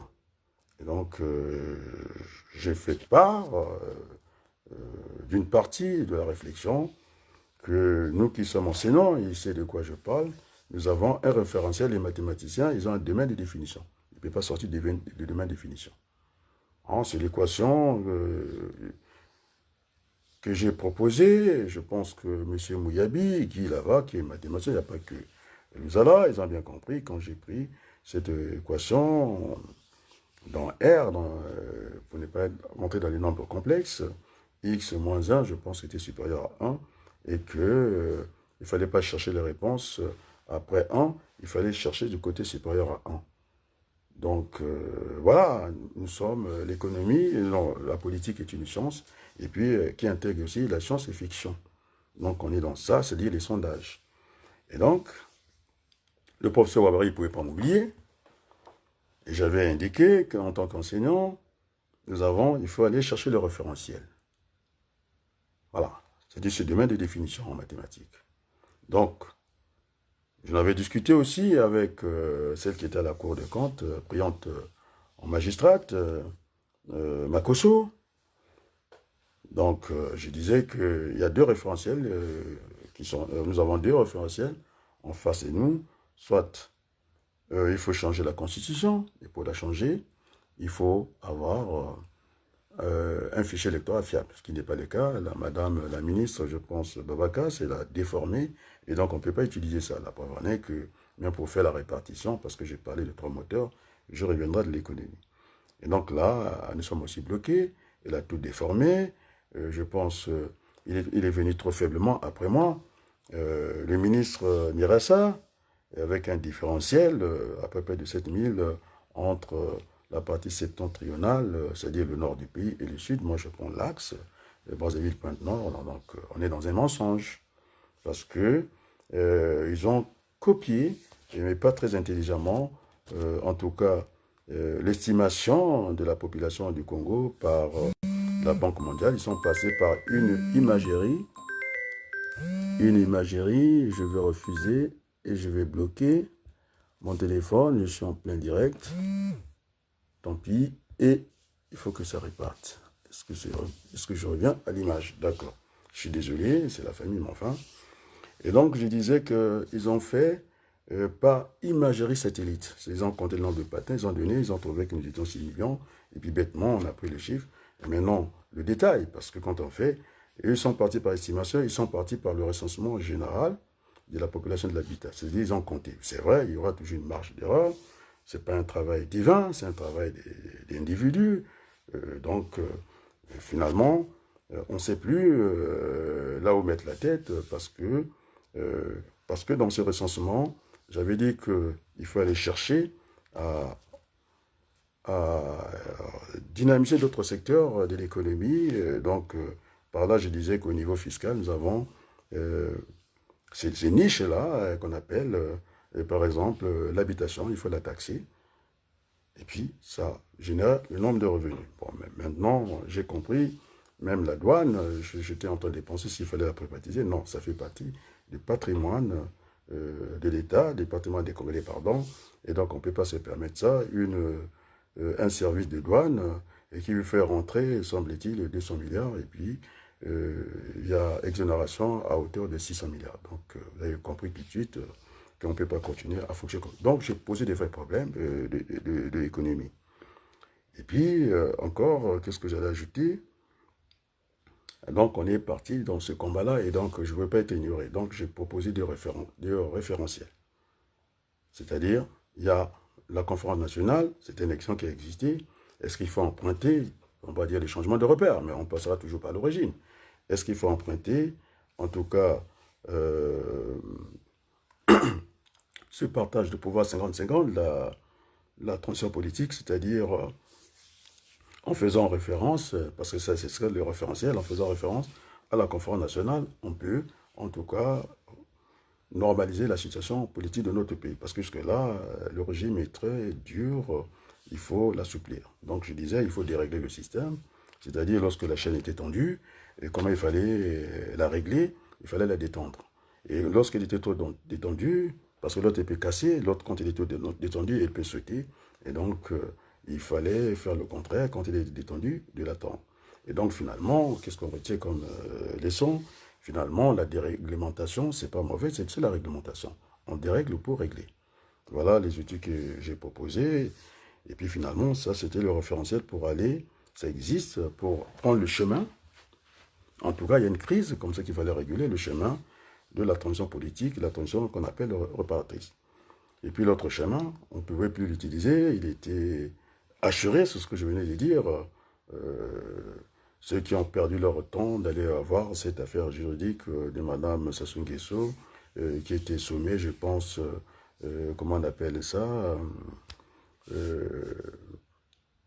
Et donc, j'ai fait part d'une partie de la réflexion que nous qui sommes enseignants, et c'est de quoi je parle, nous avons un référentiel, les mathématiciens, ils ont un domaine de définition. Ils ne peuvent pas sortir de domaine de définition. Hein, c'est l'équation que j'ai proposée. Je pense que M. Mouyabi, qui est là-bas, qui est mathématicien, il n'y a pas que Luzala, ils ont bien compris quand j'ai pris cette équation dans R, pour ne pas rentrer dans les nombres complexes, x moins 1, je pense, était supérieur à 1, et que il ne fallait pas chercher les réponses après 1, il fallait chercher du côté supérieur à 1. Donc voilà, nous sommes l'économie, non, la politique est une science, et puis qui intègre aussi la science et fiction. Donc on est dans ça, c'est-à-dire les sondages. Et donc, le professeur Wabari ne pouvait pas m'oublier, et j'avais indiqué qu'en tant qu'enseignant, il faut aller chercher le référentiel. Voilà, c'est-à-dire ce domaine de définition en mathématiques. Donc, j'en avais discuté aussi avec celle qui était à la Cour des comptes, brillante en magistrate, Makoso. Donc, je disais qu'il y a deux référentiels nous avons deux référentiels en face de nous. Soit il faut changer la Constitution, et pour la changer, il faut avoir un fichier électoral fiable, ce qui n'est pas le cas. La ministre, je pense, Babaka, c'est l'a déformé, et donc on ne peut pas utiliser ça. La preuve en est que, même pour faire la répartition, parce que j'ai parlé de 3 moteurs, je reviendrai de l'économie. Et donc là, nous sommes aussi bloqués, elle a tout déformé, je pense, il est venu trop faiblement après moi. Le ministre Mirassa, avec un différentiel à peu près de 7000 entre la partie septentrionale, c'est-à-dire le nord du pays, et le sud. Moi, je prends l'axe, Brazzaville, Pointe-Nord. Donc, on est dans un mensonge. Parce que ils ont copié, mais pas très intelligemment, en tout cas, l'estimation de la population du Congo par la Banque mondiale. Ils sont passés par une imagerie, je vais refuser et je vais bloquer mon téléphone, je suis en plein direct, tant pis, et il faut que ça reparte. Est-ce que je reviens à l'image? D'accord. Je suis désolé, c'est la famille, mais enfin. Et donc, je disais qu'ils ont fait par imagerie satellite. Ils ont compté le nombre de patins, ils ont donné, ils ont trouvé que nous étions 6 millions, et puis bêtement, on a pris les chiffres. Et maintenant, le détail, parce que quand on fait, ils sont partis par estimation, ils sont partis par le recensement général de la population de l'habitat. C'est-à-dire, ils ont compté. C'est vrai, il y aura toujours une marge d'erreur. Ce n'est pas un travail divin, c'est un travail d'individus. Donc, finalement, on ne sait plus là où mettre la tête parce que dans ce recensement, j'avais dit qu'il faut aller chercher à dynamiser d'autres secteurs de l'économie. Donc, par là, je disais qu'au niveau fiscal, nous avons ces niches-là qu'on appelle, par exemple, l'habitation, il faut la taxer. Et puis, ça génère le nombre de revenus. Bon, mais maintenant, j'ai compris, même la douane, j'étais en train de penser s'il fallait la privatiser. Non, ça fait partie du patrimoine de l'État, du patrimoine des Congolais, pardon. Et donc, on ne peut pas se permettre ça. Un service de douane et qui veut faire rentrer, semble-t-il, 200 milliards. Et puis, il y a exonération à hauteur de 600 milliards. Donc, vous avez compris tout de suite qu'on ne peut pas continuer à fonctionner comme ça. Donc, j'ai posé des vrais problèmes de l'économie. Et puis, encore, qu'est-ce que j'allais ajouter? Donc, on est parti dans ce combat-là et donc, je ne veux pas être ignoré. Donc, j'ai proposé des référentiels. C'est-à-dire, il y a la conférence nationale, c'est une élection qui a existé. Est-ce qu'il faut emprunter, on va dire les changements de repères, mais on passera toujours par l'origine. Est-ce qu'il faut emprunter, en tout cas, ce partage de pouvoir 50-50, la transition politique, c'est-à-dire en faisant référence, parce que ça c'est le référentiel, en faisant référence à la conférence nationale, on peut en tout cas normaliser la situation politique de notre pays. Parce que jusque-là, le régime est très dur, il faut l'assouplir. Donc je disais, il faut dérégler le système, c'est-à-dire lorsque la chaîne était tendue, et comment il fallait la régler, il fallait la détendre. Et lorsqu'elle était trop détendue, parce que l'autre peut casser, l'autre quand il est trop détendu, il peut sauter. Et donc, il fallait faire le contraire quand il est détendu, de l'attendre. Et donc finalement, qu'est-ce qu'on retient comme leçon? Finalement, la déréglementation, c'est pas mauvais, c'est la réglementation. On dérègle pour régler. Voilà les outils que j'ai proposés. Et puis finalement, ça, c'était le référentiel pour aller, ça existe, pour prendre le chemin. En tout cas, il y a une crise, comme ça qu'il fallait réguler le chemin de la transition politique, la transition qu'on appelle réparatrice. Et puis l'autre chemin, on ne pouvait plus l'utiliser, il était assuré, c'est ce que je venais de dire. Ceux qui ont perdu leur temps d'aller voir cette affaire juridique de Mme Sassou Nguesso, qui était sommée, je pense, comment on appelle ça,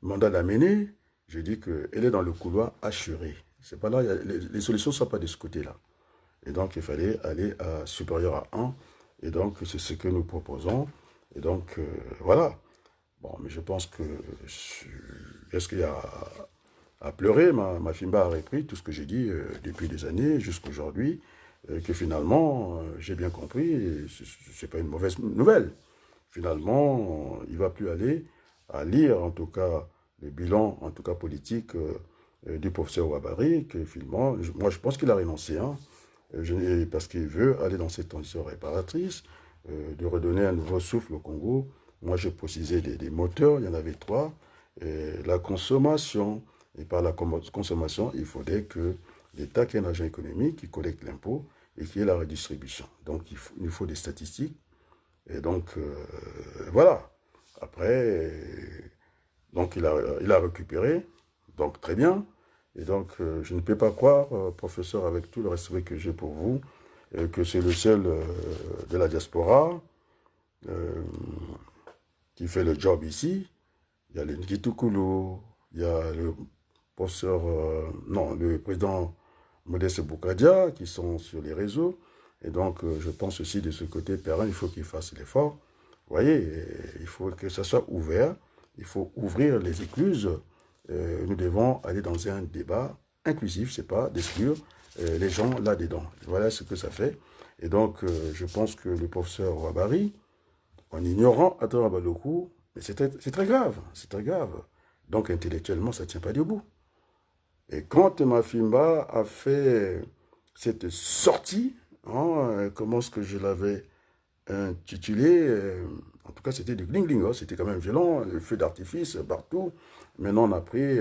mandat d'amener, je dis qu'elle est dans le couloir assuré. C'est pas là, les solutions ne sont pas de ce côté-là. Et donc, il fallait aller à supérieur à 1. Et donc, c'est ce que nous proposons. Et donc, voilà. Bon, mais je pense que, est-ce qu'il y a à pleurer, ma Fimba a repris tout ce que j'ai dit depuis des années jusqu'à aujourd'hui, que finalement, j'ai bien compris, ce n'est pas une mauvaise nouvelle. Finalement, il ne va plus aller à lire, en tout cas, le bilan, en tout cas politique, du professeur Ouabary, que finalement, moi je pense qu'il a renoncé, hein, parce qu'il veut aller dans cette transition réparatrice, de redonner un nouveau souffle au Congo. Moi, j'ai précisé des moteurs, il y en avait 3, la consommation, Et par la consommation, il faudrait que l'État, qui est un agent économique, qui collecte l'impôt et qui ait la redistribution. Donc, il nous faut des statistiques. Et donc, voilà. Après, donc il a récupéré. Donc, très bien. Et donc, je ne peux pas croire, professeur, avec tout le respect que j'ai pour vous, que c'est le seul de la diaspora euh, qui fait le job ici. Il y a le Nkitukulo, il y a le professeur, non, le président Modeste Boukadia qui sont sur les réseaux. Et donc, je pense aussi de ce côté, Perrin, il faut qu'il fasse l'effort. Vous voyez, il faut que ça soit ouvert. Il faut ouvrir les écluses. Nous devons aller dans un débat inclusif, c'est pas d'exclure les gens là-dedans. Voilà ce que ça fait. Et donc, je pense que le professeur Wabari, en ignorant Attara Balokou, mais c'est très grave, c'est très grave. Donc intellectuellement, ça ne tient pas debout. Et quand Mafimba a fait cette sortie, hein, comment est-ce que je l'avais intitulé, en tout cas c'était du gling-gling, hein, c'était quand même violent, le feu d'artifice partout. Maintenant on a pris,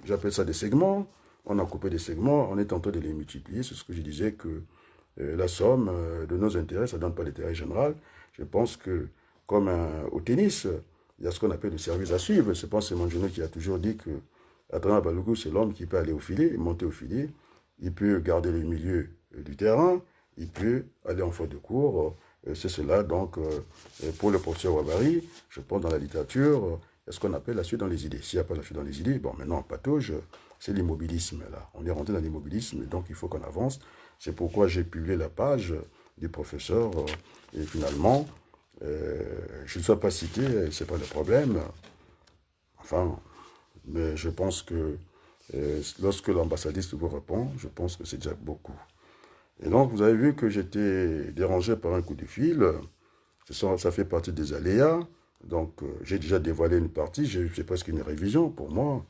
j'appelle ça des segments, on a coupé des segments, on est en train de les multiplier, c'est ce que je disais que la somme de nos intérêts, ça ne donne pas l'intérêt général. Je pense que, comme au tennis, il y a ce qu'on appelle le service à suivre. Je pense que c'est mon genou qui a toujours dit que Adrien Balogun, c'est l'homme qui peut aller au filet, monter au filet, il peut garder le milieu du terrain, il peut aller en faute de cours. C'est cela, donc, pour le professeur Wabari, je pense dans la littérature, il y a ce qu'on appelle la suite dans les idées. S'il n'y a pas la suite dans les idées, bon, maintenant, on patauge, c'est l'immobilisme, là. On est rentré dans l'immobilisme, donc il faut qu'on avance. C'est pourquoi j'ai publié la page du professeur, et finalement, je ne sois pas cité, ce n'est pas le problème. Enfin, mais je pense que lorsque l'ambassadiste vous répond, je pense que c'est déjà beaucoup. Et donc, vous avez vu que j'étais dérangé par un coup de fil. Ça fait partie des aléas. Donc, j'ai déjà dévoilé une partie. C'est presque une révision pour moi.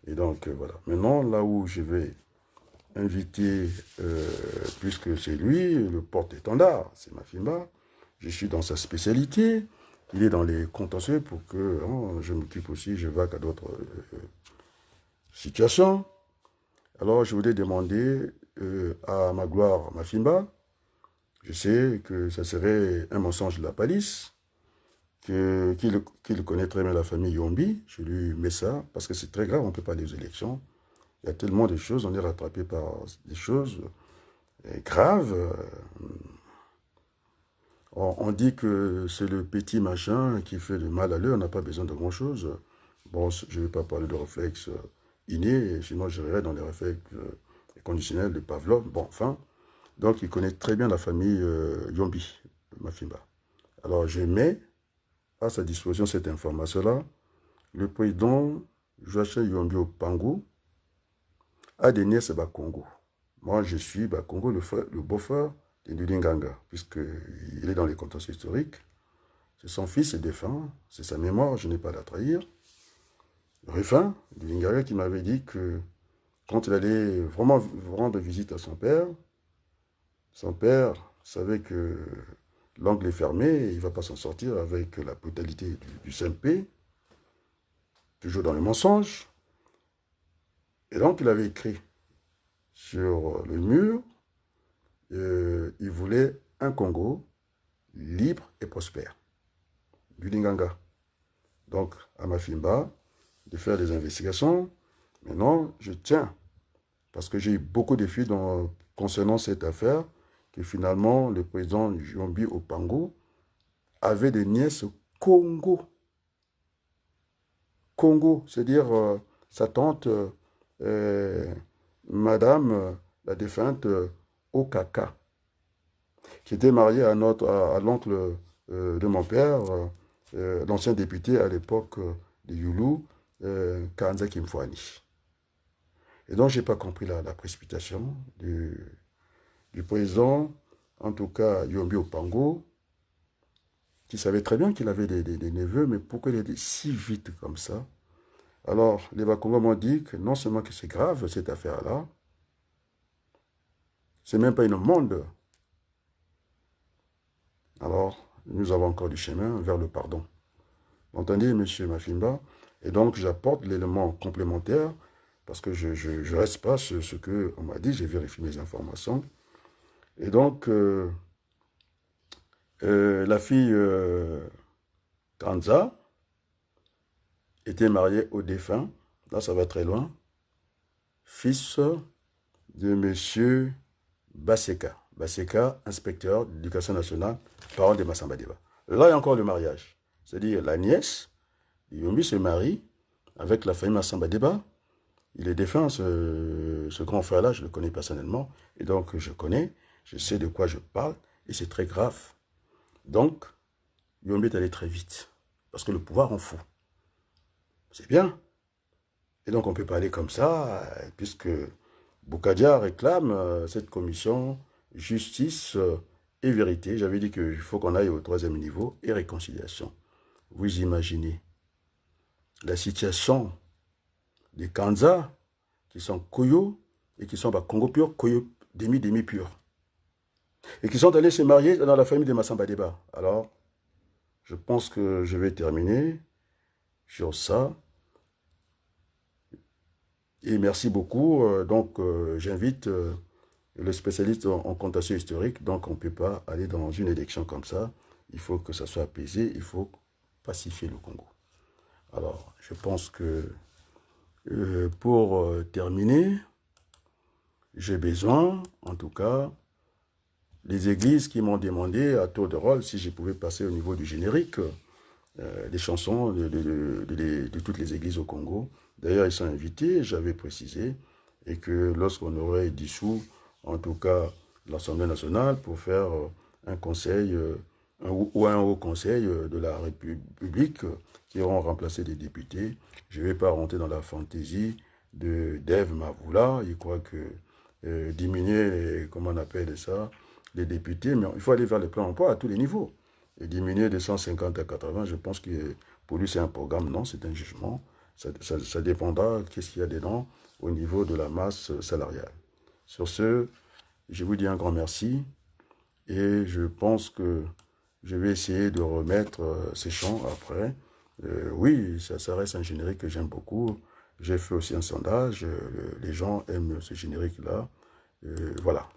Et donc, voilà. Maintenant, là où je vais inviter, puisque c'est lui, le porte-étendard, c'est Mafimba. Je suis dans sa spécialité. Il est dans les contentieux pour que je m'occupe aussi, je vague à d'autres situations. Alors, je voudrais demander à Magloire Mafimba, je sais que ça serait un mensonge de la palisse, qu'il connaît très bien la famille Yombi. Je lui mets ça, parce que c'est très grave, on ne peut pas aller aux élections. Il y a tellement de choses, on est rattrapé par des choses graves. On dit que c'est le petit machin qui fait le mal à l'heure, on n'a pas besoin de grand-chose. Bon, je ne vais pas parler de réflexes innés, sinon j'irai dans les réflexes conditionnels de Pavlov. Bon, enfin, donc il connaît très bien la famille Yombi, Mafimba. Alors je mets à sa disposition cette information-là. Le président Joachim Yombi Opango a des nièces à Congo. Moi, je suis Congo, le beau-frère de Ndulinganga, puisqu'il est dans les contextes historiques. C'est son fils, c'est défunt, c'est sa mémoire, je n'ai pas à la trahir. Ruffin, Ndulinganga, qui m'avait dit que quand il allait vraiment rendre visite à son père savait que l'angle est fermé, et il ne va pas s'en sortir avec la brutalité du Saint-Pé, toujours dans le mensonge. Et donc, il avait écrit sur le mur, il voulait un Congo libre et prospère, du Linganga. Donc, à Mafimba, de faire des investigations. Maintenant, je tiens, parce que j'ai eu beaucoup de fuites concernant cette affaire, que finalement, le président Yombi Opango avait des nièces Congo. Congo, c'est-à-dire sa tante, madame, la défunte Okaka, qui était mariée à l'oncle de mon père, l'ancien député à l'époque de Youlou, Kanza Kimfouani. Et donc, je n'ai pas compris la précipitation du président, en tout cas Yombi Opango, qui savait très bien qu'il avait des neveux, mais pourquoi il était si vite comme ça? Alors, les Bakongo m'ont dit que non seulement que c'est grave, cette affaire-là, c'est même pas une monde. Alors, nous avons encore du chemin vers le pardon. Entendez, monsieur Mafimba? Et donc, j'apporte l'élément complémentaire parce que je ne reste pas sur ce qu'on m'a dit, j'ai vérifié mes informations. Et donc, la fille Kanza était mariée au défunt, là ça va très loin, fils de monsieur Baseka. Baseka, inspecteur d'éducation nationale, parent de Massamba Deba. Là, il y a encore le mariage. C'est-à-dire la nièce, Yombi se marie avec la famille Massamba Deba. Il est défunt, ce grand frère-là, je le connais personnellement. Et donc, je connais, je sais de quoi je parle, et c'est très grave. Donc, Yombi est allé très vite, parce que le pouvoir en fout. C'est bien. Et donc, on ne peut pas aller comme ça, puisque Boukadia réclame cette commission justice et vérité. J'avais dit qu'il faut qu'on aille au troisième niveau et réconciliation. Vous imaginez la situation des Kanza qui sont Koyo et qui sont Congo pur, Koyo demi pur. Et qui sont allés se marier dans la famille de Massamba Deba. Alors, je pense que je vais terminer sur ça. Et merci beaucoup. Donc, j'invite le spécialiste en contentieux historique. Donc, on ne peut pas aller dans une élection comme ça. Il faut que ça soit apaisé. Il faut pacifier le Congo. Alors, je pense que pour terminer, j'ai besoin, en tout cas, des églises qui m'ont demandé à tour de rôle si je pouvais passer au niveau du générique des chansons de toutes les églises au Congo. D'ailleurs, ils sont invités, j'avais précisé, et que lorsqu'on aurait dissous, en tout cas, l'Assemblée nationale pour faire un conseil ou un haut conseil de la République qui auront remplacé des députés. Je ne vais pas rentrer dans la fantaisie de Dave Mavoula. Il croit que diminuer, comment on appelle ça, les députés, mais il faut aller vers le plein emploi à tous les niveaux. Et diminuer de 150 à 80, je pense que pour lui c'est un programme, non, c'est un jugement. Ça dépendra qu'est-ce qu'il y a dedans au niveau de la masse salariale. Sur ce, je vous dis un grand merci et je pense que je vais essayer de remettre ces chants après. Oui, ça reste un générique que j'aime beaucoup. J'ai fait aussi un sondage. Les gens aiment ce générique-là. Voilà.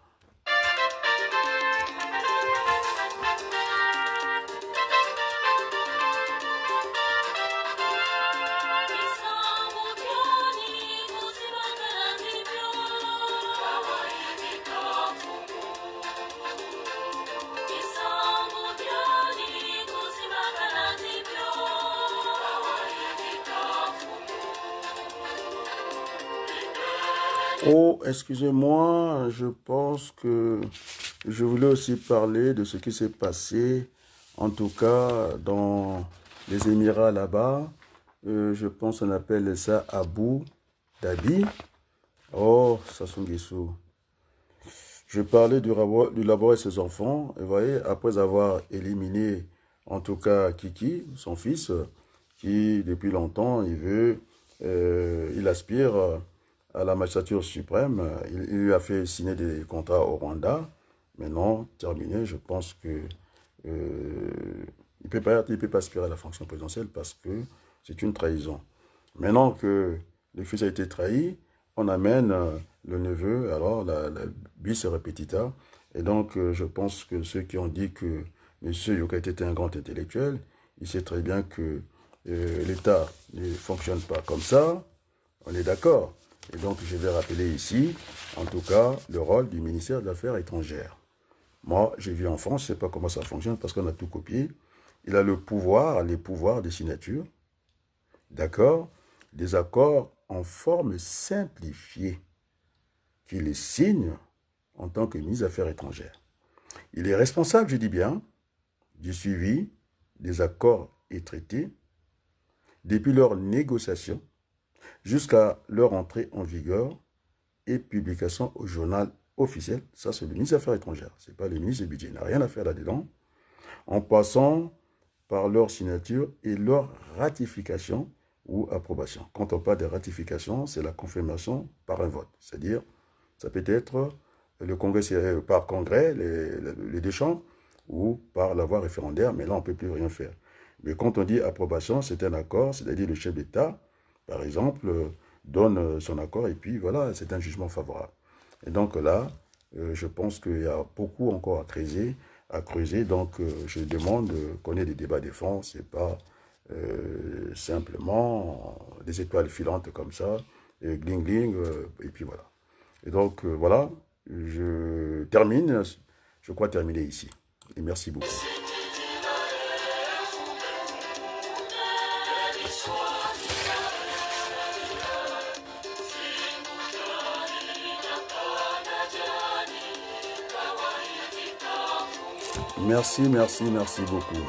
Oh, excusez-moi, je pense que je voulais aussi parler de ce qui s'est passé, en tout cas dans les Émirats là-bas. Je pense qu'on appelle ça Abu Dhabi. Oh, Sassou Nguesso. Je parlais du labor et ses enfants. Et vous voyez, après avoir éliminé, en tout cas, Kiki, son fils, qui depuis longtemps, il aspire à la magistrature suprême. Il lui a fait signer des contrats au Rwanda. Maintenant, terminé, je pense que il peut pas aspirer à la fonction présidentielle parce que c'est une trahison. Maintenant que le fils a été trahi, on amène le neveu, alors la bis repetita. Et donc, je pense que ceux qui ont dit que M. Yoka était un grand intellectuel, il sait très bien que l'État ne fonctionne pas comme ça. On est d'accord. Et donc, je vais rappeler ici, en tout cas, le rôle du ministère des Affaires étrangères. Moi, j'ai vu en France, je ne sais pas comment ça fonctionne parce qu'on a tout copié. Il a le pouvoir, les pouvoirs des signatures, d'accord, des accords en forme simplifiée qu'il signe en tant que ministre des Affaires étrangères. Il est responsable, je dis bien, du suivi des accords et traités depuis leur négociation jusqu'à leur entrée en vigueur et publication au journal officiel. Ça, c'est le ministre des Affaires étrangères. Ce n'est pas le ministre du budget. Il n'a rien à faire là-dedans. En passant par leur signature et leur ratification ou approbation. Quand on parle de ratification, c'est la confirmation par un vote. C'est-à-dire, ça peut être le congrès, par congrès, les deux chambres, ou par la voie référendaire, mais là, on ne peut plus rien faire. Mais quand on dit approbation, c'est un accord, c'est-à-dire le chef d'État, par exemple, donne son accord et puis voilà, c'est un jugement favorable. Et donc là, je pense qu'il y a beaucoup encore à creuser. Donc je demande qu'on ait des débats de fond, c'est pas simplement des étoiles filantes comme ça, et gling gling, et puis voilà. Et donc voilà, je termine, je crois terminer ici. Et merci beaucoup. Merci, merci, merci beaucoup.